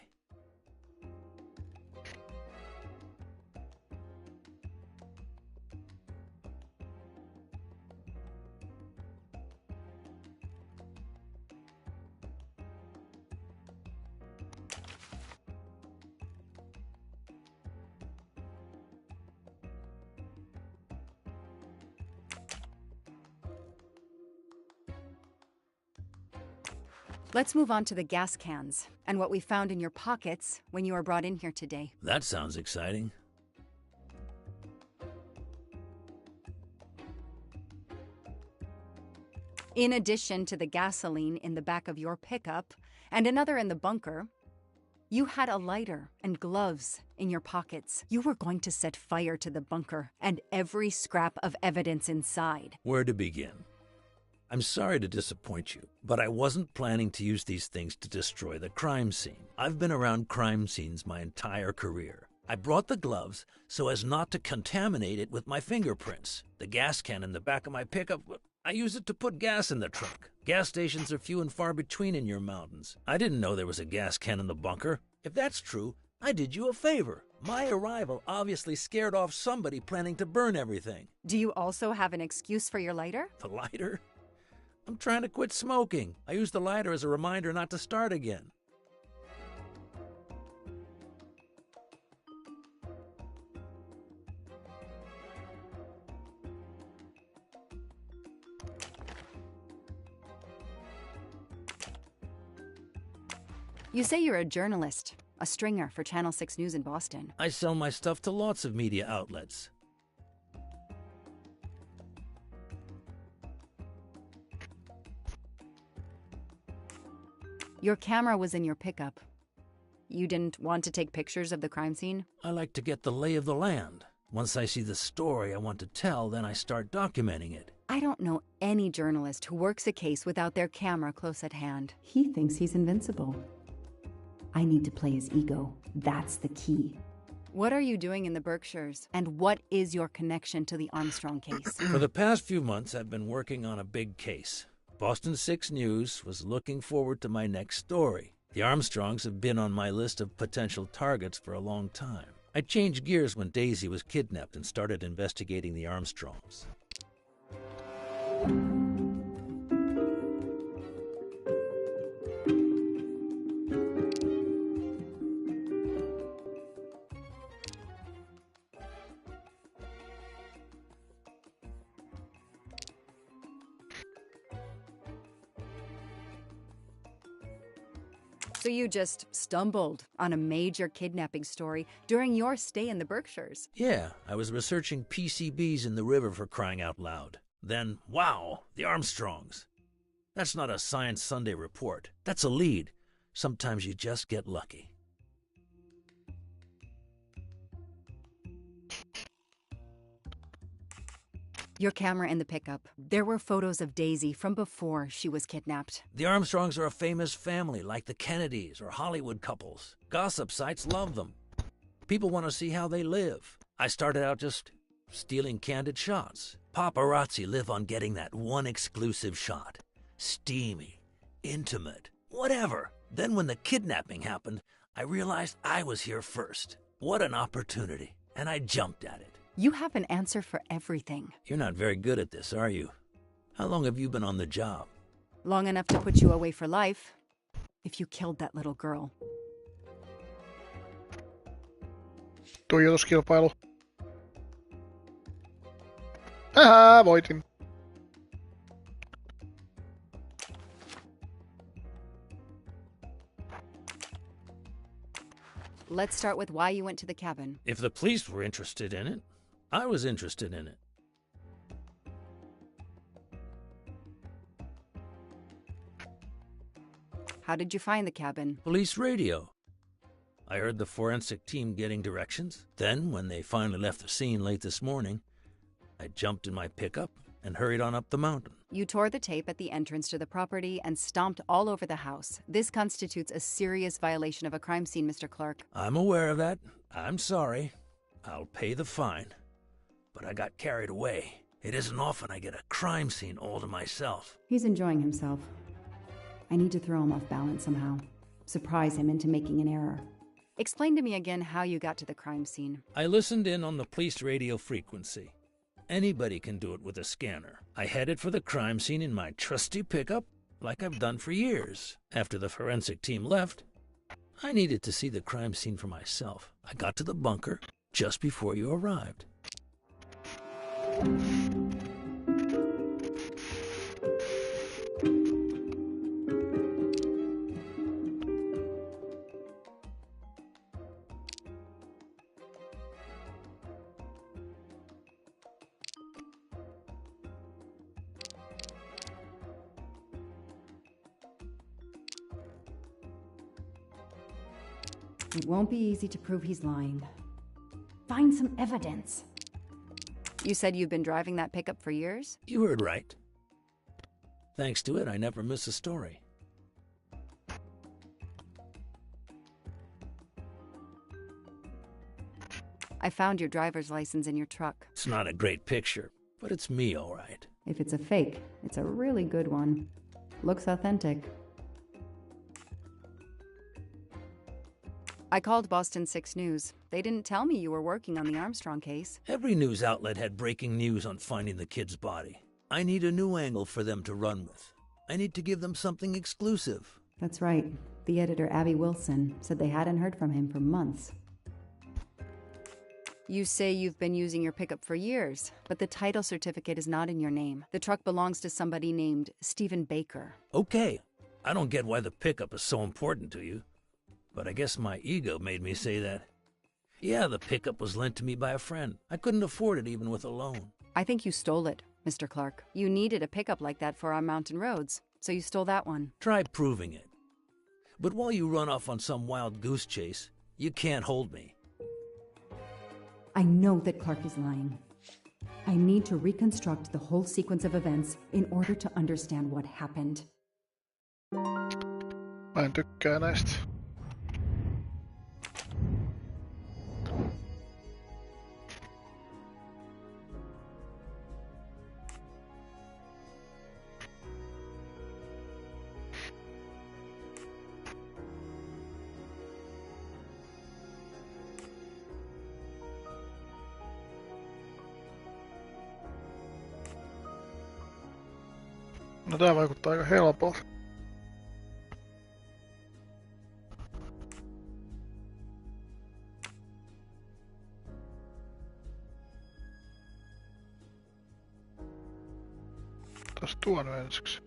Let's move on to the gas cans and what we found in your pockets when you were brought in here today. That sounds exciting. In addition to the gasoline in the back of your pickup and another in the bunker, you had a lighter and gloves in your pockets. You were going to set fire to the bunker and every scrap of evidence inside. Where to begin? I'm sorry to disappoint you, but I wasn't planning to use these things to destroy the crime scene. I've been around crime scenes my entire career. I brought the gloves so as not to contaminate it with my fingerprints. The gas can in the back of my pickup, I use it to put gas in the trunk. Gas stations are few and far between in your mountains. I didn't know there was a gas can in the bunker. If that's true, I did you a favor. My arrival obviously scared off somebody planning to burn everything. Do you also have an excuse for your lighter? The lighter? I'm trying to quit smoking. I used the lighter as a reminder not to start again. You say you're a journalist, a stringer for Channel 6 News in Boston. I sell my stuff to lots of media outlets. Your camera was in your pickup. You didn't want to take pictures of the crime scene? I like to get the lay of the land. Once I see the story I want to tell, then I start documenting it. I don't know any journalist who works a case without their camera close at hand. He thinks he's invincible. I need to play his ego. That's the key. What are you doing in the Berkshires? And what is your connection to the Armstrong case? For the past few months, I've been working on a big case. Boston 6 News was looking forward to my next story. The Armstrongs have been on my list of potential targets for a long time. I changed gears when Daisy was kidnapped and started investigating the Armstrongs. So you just stumbled on a major kidnapping story during your stay in the Berkshires? Yeah, I was researching PCBs in the river for crying out loud. Then, wow, the Armstrongs. That's not a Science Sunday report. That's a lead. Sometimes you just get lucky. Your camera in the pickup. There were photos of Daisy from before she was kidnapped. The Armstrongs are a famous family, like the Kennedys or Hollywood couples. Gossip sites love them. People want to see how they live. I started out just stealing candid shots. Paparazzi live on getting that one exclusive shot. Steamy, intimate, whatever. Then when the kidnapping happened, I realized I was here first. What an opportunity. And I jumped at it. You have an answer for everything. You're not very good at this, are you? How long have you been on the job? Long enough to put you away for life, if you killed that little girl. Tuijotuskilpailu. Haha, voitin. Let's start with why you went to the cabin. If the police were interested in it, I was interested in it. How did you find the cabin? Police radio. I heard the forensic team getting directions. Then, when they finally left the scene late this morning, I jumped in my pickup and hurried on up the mountain. You tore the tape at the entrance to the property and stomped all over the house. This constitutes a serious violation of a crime scene, Mr. Clark. I'm aware of that. I'm sorry. I'll pay the fine. But I got carried away. It isn't often I get a crime scene all to myself. He's enjoying himself. I need to throw him off balance somehow. Surprise him into making an error. Explain to me again how you got to the crime scene. I listened in on the police radio frequency. Anybody can do it with a scanner. I headed for the crime scene in my trusty pickup, like I've done for years. After the forensic team left, I needed to see the crime scene for myself. I got to the bunker just before you arrived. It won't be easy to prove he's lying. Find some evidence. You said you've been driving that pickup for years? You heard right. Thanks to it, I never miss a story. I found your driver's license in your truck. It's not a great picture, but it's me, all right. If it's a fake, it's a really good one. Looks authentic. I called Boston 6 News. They didn't tell me you were working on the Armstrong case. Every news outlet had breaking news on finding the kid's body. I need a new angle for them to run with. I need to give them something exclusive. That's right. The editor, Abby Wilson, said they hadn't heard from him for months. You say you've been using your pickup for years, but the title certificate is not in your name. The truck belongs to somebody named Stephen Baker. Okay. I don't get why the pickup is so important to you. but I guess my ego made me say that. Yeah, the pickup was lent to me by a friend. I couldn't afford it even with a loan. I think you stole it, Mr. Clark. You needed a pickup like that for our mountain roads, so you stole that one. Try proving it. But while you run off on some wild goose chase, you can't hold me. I know that Clark is lying. I need to reconstruct the whole sequence of events in order to understand what happened. Mä en tykkää näistä. No tää vaikuttaa aika helpolta. Otas tuon ensiksi.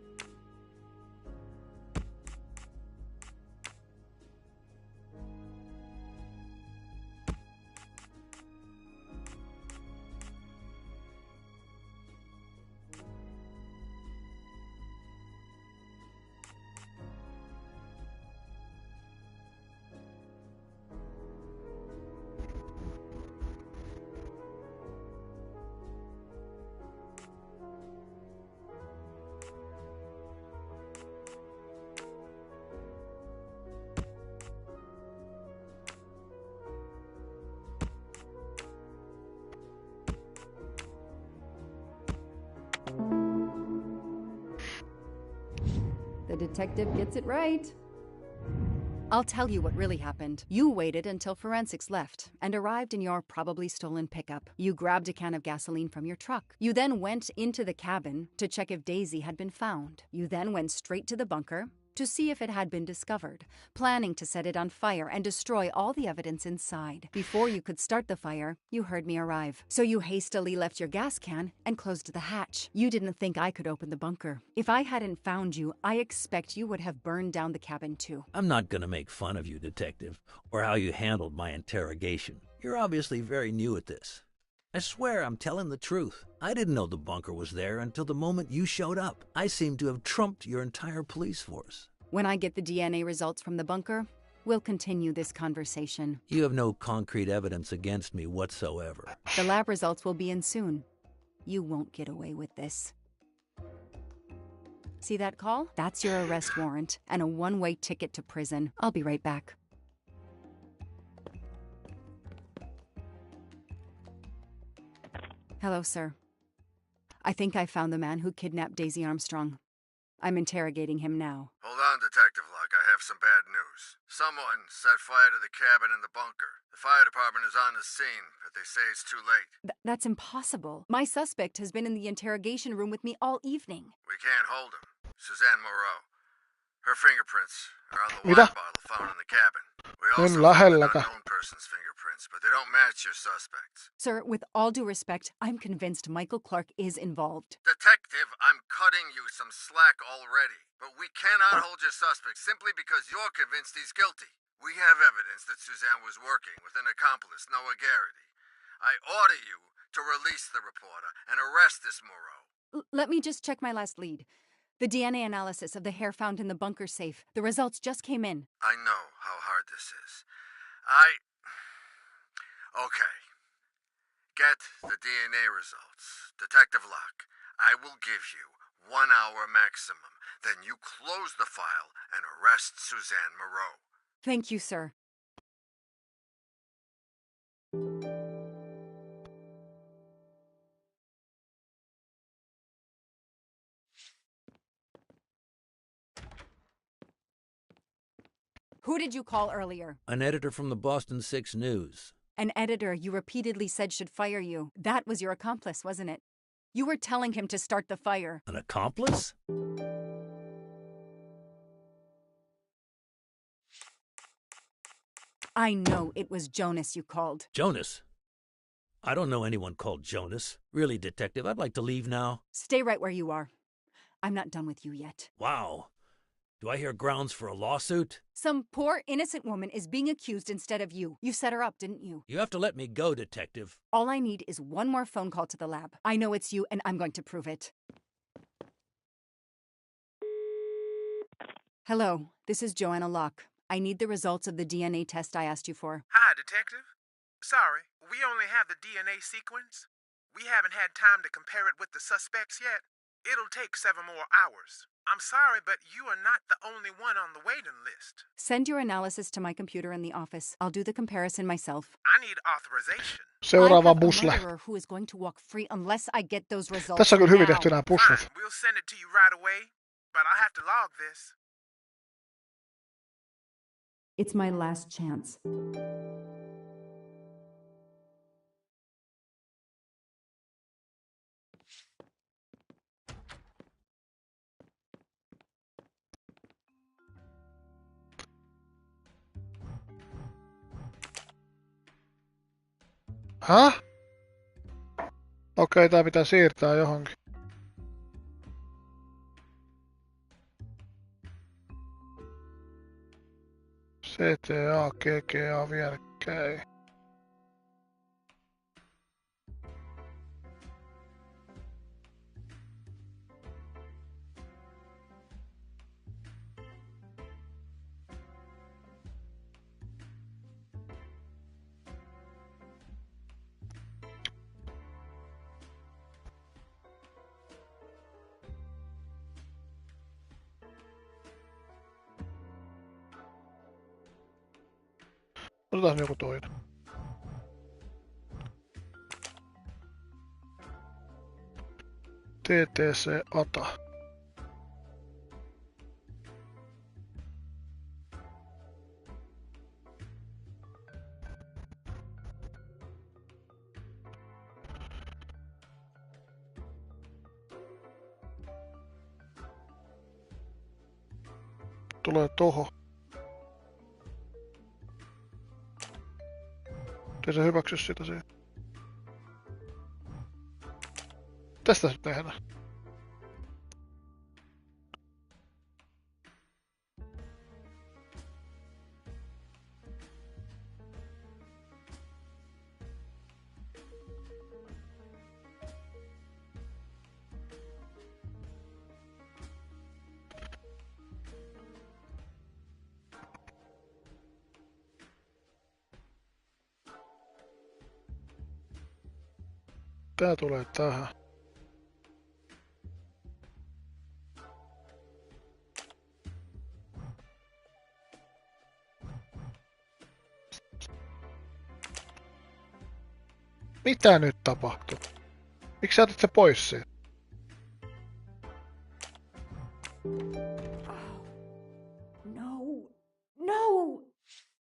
The detective gets it right. I'll tell you what really happened. You waited until forensics left and arrived in your probably stolen pickup. You grabbed a can of gasoline from your truck. You then went into the cabin to check if Daisy had been found. You then went straight to the bunker to see if it had been discovered, planning to set it on fire and destroy all the evidence inside. Before you could start the fire, you heard me arrive. So you hastily left your gas can and closed the hatch. You didn't think I could open the bunker. If I hadn't found you, I expect you would have burned down the cabin too. I'm not gonna make fun of you, Detective, or how you handled my interrogation. You're obviously very new at this. I swear I'm telling the truth. I didn't know the bunker was there until the moment you showed up. I seem to have trumped your entire police force. When I get the DNA results from the bunker, we'll continue this conversation. You have no concrete evidence against me whatsoever. The lab results will be in soon. You won't get away with this. See that call? That's your arrest warrant and a one-way ticket to prison. I'll be right back. Hello, sir. I think I found the man who kidnapped Daisy Armstrong. I'm interrogating him now. Hold on, Detective Locke. I have some bad news. Someone set fire to the cabin in the bunker. The fire department is on the scene, but they say it's too late. That's impossible. My suspect has been in the interrogation room with me all evening. We can't hold him. Suzanne Moreau. Her fingerprints are on the Mitä? wine bottle found in the cabin. We also En found an lähelläkään. unknown person's fingerprints, but they don't match your suspects. Sir, with all due respect, I'm convinced Michael Clark is involved. Detective, I'm cutting you some slack already. But we cannot hold your suspect simply because you're convinced he's guilty. We have evidence that Suzanne was working with an accomplice, Noah Garrity. I order you to release the reporter and arrest this Moreau. Let me just check my last lead. The DNA analysis of the hair found in the bunker safe. The results just came in. I know how hard this is. Okay. Get the DNA results. Detective Locke, I will give you 1 hour maximum. Then you close the file and arrest Suzanne Moreau. Thank you, sir. Who did you call earlier? An editor from the Boston 6 News. An editor you repeatedly said should fire you. That was your accomplice, wasn't it? You were telling him to start the fire. An accomplice? I know it was Jonas you called. Jonas? I don't know anyone called Jonas. Really, Detective, I'd like to leave now. Stay right where you are. I'm not done with you yet. Wow. Do I hear grounds for a lawsuit? Some poor innocent woman is being accused instead of you. You set her up, didn't you? You have to let me go, Detective. All I need is one more phone call to the lab. I know it's you, and I'm going to prove it. Hello, this is Joanna Locke. I need the results of the DNA test I asked you for. Hi, Detective. Sorry, we only have the DNA sequence. We haven't had time to compare it with the suspects yet. It'll take 7 more hours. I'm sorry, but you are not the only one on the waiting list. Send your analysis to my computer in the office. I'll do the comparison myself. I need authorization. Seuraava I have a busle. murderer who is going to walk free unless I get those results. Tässä on kyllä hyvin now. tehty nämä puslet. Fine, we'll send it to you right away, but I'll have to log this. It's my last chance. Häh? Okei, tää pitää siirtää johonkin. CTA, GGA vierekkäin. Otetaan joku toinen. TTC ATA. Tulee toho. Ei se hyväksy sitä siihen. Tästä se tehdään. Tää tulee tähän. Mitä nyt tapahtuu? Miksi sä otit se pois siitä? No. No!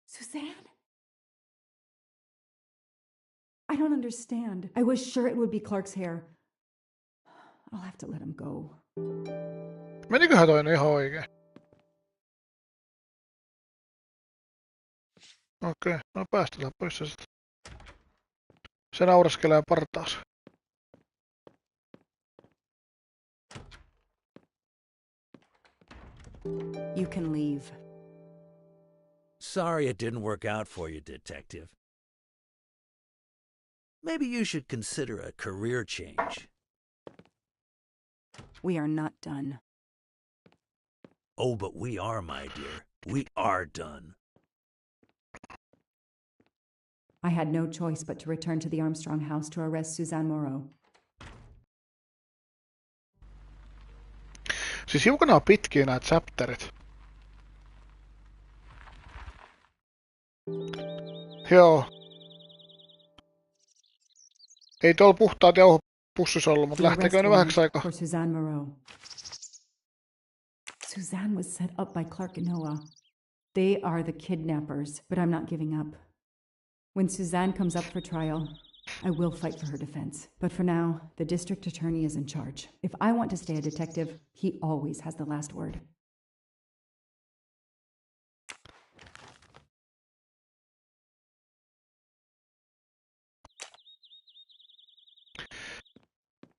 Suzanne? I don't understand. I was sure it would be Clark's hair. I'll have to let him go. Meniköhän toi ihan oikein? Okei, no päästetään pois se sitten. Se nauraskelee partaas. You can leave. Sorry it didn't work out for you, Detective. Maybe you should consider a career change. We are not done. Oh, but we are, my dear. We are done. I had no choice but to return to the Armstrong house to arrest Suzanne Moreau. Siis hiukan on pitkiä nämä chapterit. Joo. Ei tuolla puhtaat jauhopussissa ollut, mutta lähteekö ne vähäksi aikaa? For Suzanne Moreau. Suzanne was set up by Clark and Noah. They are the kidnappers, but I'm not giving up. When Suzanne comes up for trial, I will fight for her defense. But for now, the district attorney is in charge. If I want to stay a detective, he always has the last word.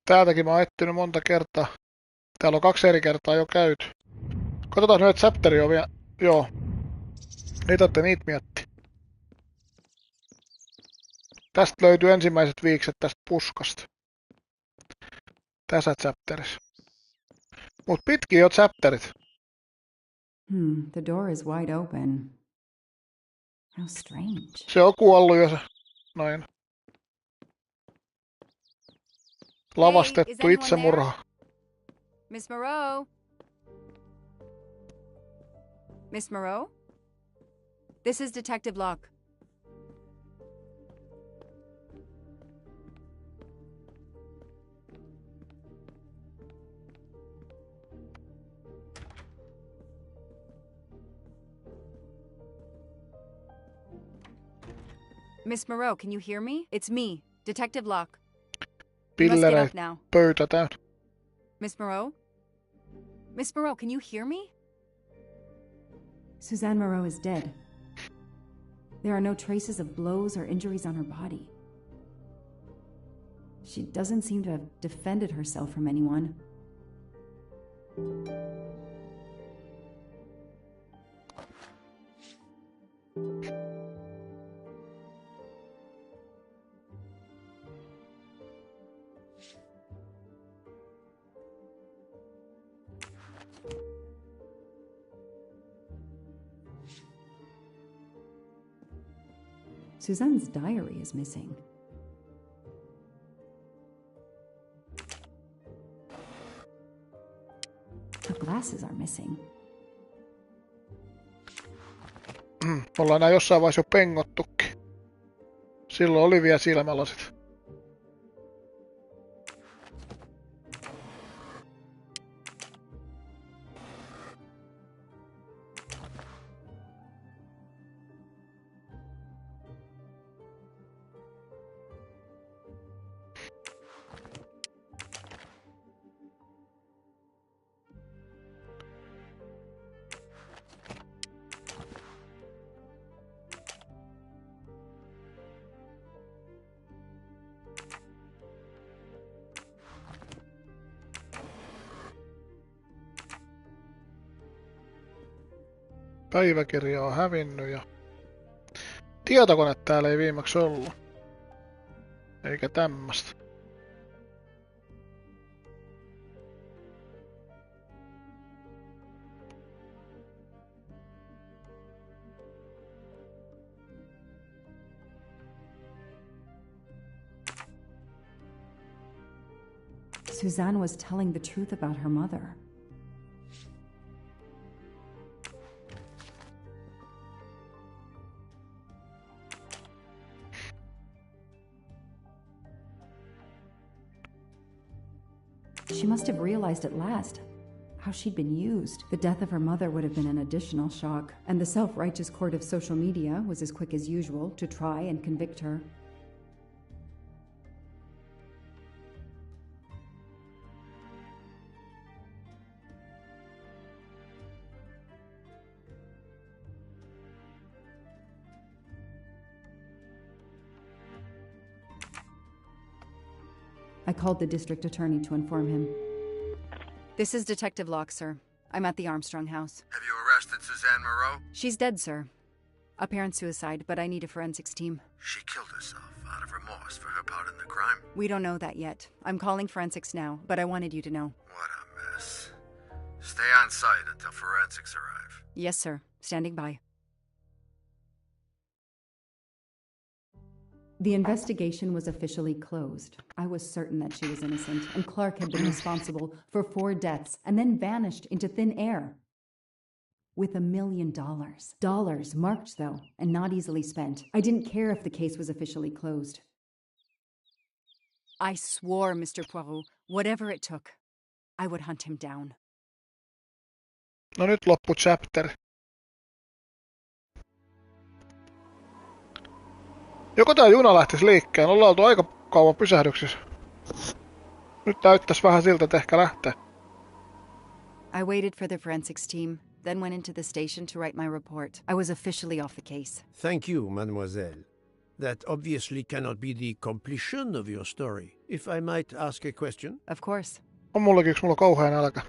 Täältäkin mä oon etsinyt monta kertaa. Täällä on 2 eri kertaa jo käyty. Katsotaan nyt chapteri on vielä. Joo. Ei tarvitse niitä miettiä. Tästä löytyy ensimmäiset viikset tästä puskasta. Tässä chapterissa. Mut pitkin jo chapterit. The door is wide open. How strange. Se on kuollut jo se nainen. Lavastettu itsemurha. Miss Moreau? Miss Moreau? This is Detective Locke. Miss Moreau, can you hear me? It's me, Detective Locke. You must get up now. Pöytä täynnä. Miss Moreau? Miss Moreau, can you hear me? Suzanne Moreau is dead. There are no traces of blows or injuries on her body. She doesn't seem to have defended herself from anyone. Suzanne's diary is missing. Her glasses are missing. Ollaan nää jossain vaiheessa jo pengottukin. Silloin oli vielä silmälasit. Päiväkirja on hävinnyt ja tietokone täällä ei viimeksi ollut. Eikä tämmöstä. Suzanne was telling the truth about her mother. She must have realized at last how she'd been used. The death of her mother would have been an additional shock, and the self-righteous court of social media was as quick as usual to try and convict her. I called the district attorney to inform him. This is Detective Locke, sir. I'm at the Armstrong house. Have you arrested Suzanne Moreau? She's dead, sir. Apparent suicide, but I need a forensics team. She killed herself out of remorse for her part in the crime. We don't know that yet. I'm calling forensics now, but I wanted you to know. What a mess. Stay on site until forensics arrive. Yes, sir. Standing by. The investigation was officially closed. I was certain that she was innocent, and Clark had been responsible for 4 deaths and then vanished into thin air. With $1 million. Dollars marked, though, and not easily spent. I didn't care if the case was officially closed. I swore, Mr. Poirot, whatever it took, I would hunt him down. No nyt loppu chapter. Joko tää juna lähtis liikkeelle? Ollaan oltu aika kauan pysähdyksissä. Nyt näyttäis vähän siltä, että ehkä lähtee. I waited for the forensics team, then went into the station to write my report. I was officially off the case. Thank you, mademoiselle. That obviously cannot be the completion of your story. If I might ask a question? Of course. On mullakin yksi, mulla on kauhea nälkä.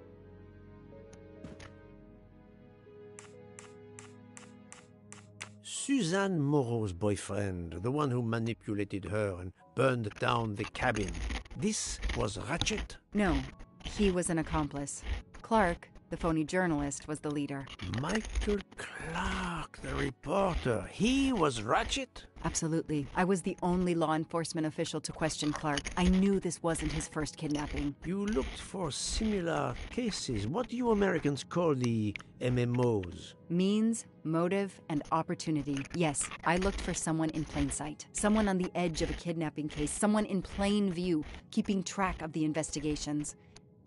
Suzanne Moreau's boyfriend, the one who manipulated her and burned down the cabin. This was Ratchet? No, he was an accomplice. Clark, the phony journalist, was the leader. Michael Clark, the reporter. He was Ratchet? Absolutely. I was the only law enforcement official to question Clark. I knew this wasn't his first kidnapping. You looked for similar cases. What do you Americans call the MMOs? Means, motive, and opportunity. Yes, I looked for someone in plain sight. Someone on the edge of a kidnapping case. Someone in plain view, keeping track of the investigations.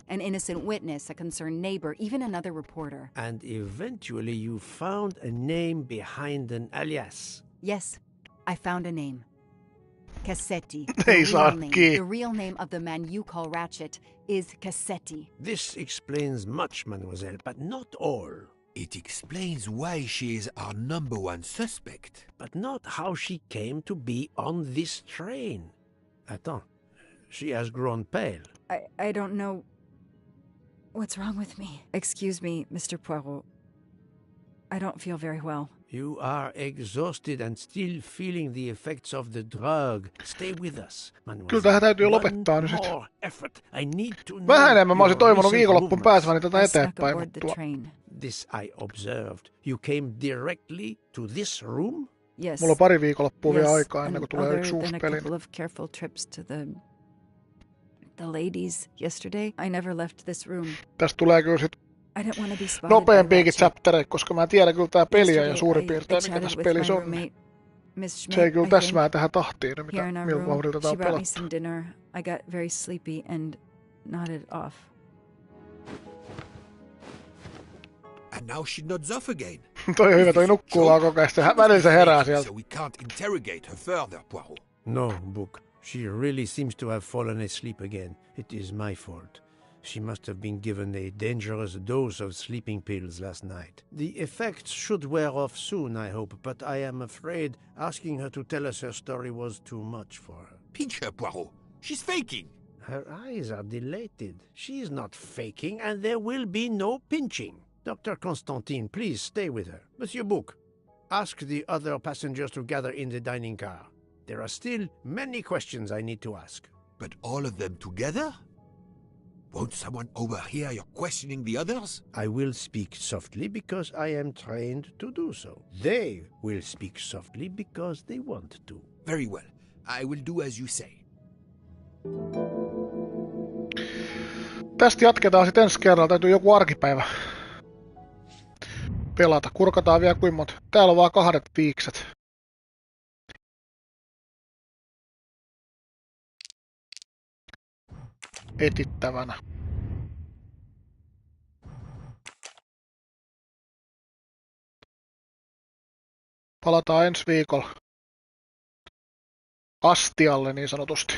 An innocent witness, a concerned neighbor, even another reporter. And eventually you found a name behind an alias. Yes, I found a name. Cassetti. The real name of the man you call Ratchet is Cassetti. This explains much, mademoiselle, but not all. It explains why she is our #1 suspect. But not how she came to be on this train. Attends, she has grown pale. I don't know what's wrong with me. Excuse me, Mr. Poirot. I don't feel very well. You are exhausted and still feeling the effects of the drug. Stay with us, mademoiselle. Kyllä tähän täytyy lopettaa nyt sit. I need to know Vähän enemmän mä olisin toivonut your viikonloppuun movements. pääseväni tätä eteenpäin, mutta This I observed. You came directly to this room? Yes. Mulla on pari viikonloppua vielä Yes, aikaa ennen kuin tulee other yksi uusi than a peli. couple of careful trips to the ladies yesterday, I never left this room. Tästä tulee kyllä sit I don't want to be spotted nopeampiakin chaptereita, koska mä tiedän kyllä tää peliä ja Yesterday suurin I piirtein mikä chatted tässä with pelissä my on. roommate, Miss Schmidt, Se ei kyllä I täsmää think. tähän tahtiin, Here mitä in our millä room, vauhdilla tätä she on brought me pelattu. some dinner. I got very sleepy and nodded off. And now she nods off again. Toi on hyvä, toi nukkuu vaan koko ajan, sitten välillä se herää sieltä. So we can't interrogate her further, Poirot. No, Book. She really seems to have fallen asleep again. It is my fault. She must have been given a dangerous dose of sleeping pills last night. The effects should wear off soon, I hope, but I am afraid asking her to tell us her story was too much for her. Pinch her, Poirot. She's faking. Her eyes are dilated. She is not faking, and there will be no pinching. Dr. Constantine, please stay with her. Monsieur Book, ask the other passengers to gather in the dining car. There are still many questions I need to ask. But all of them together? Won't someone overhear you questioning the others? I will speak softly because I am trained to do so. They will speak softly because they want to. Very well. I will do as you say. Tästä jatketaan sitten ensi kerralla. Täytyy joku arkipäivä pelata. Kurkataan vielä kuin monta. Täällä on vaan 2 viikset. Etittävänä. Palataan ensi viikolla astialle niin sanotusti.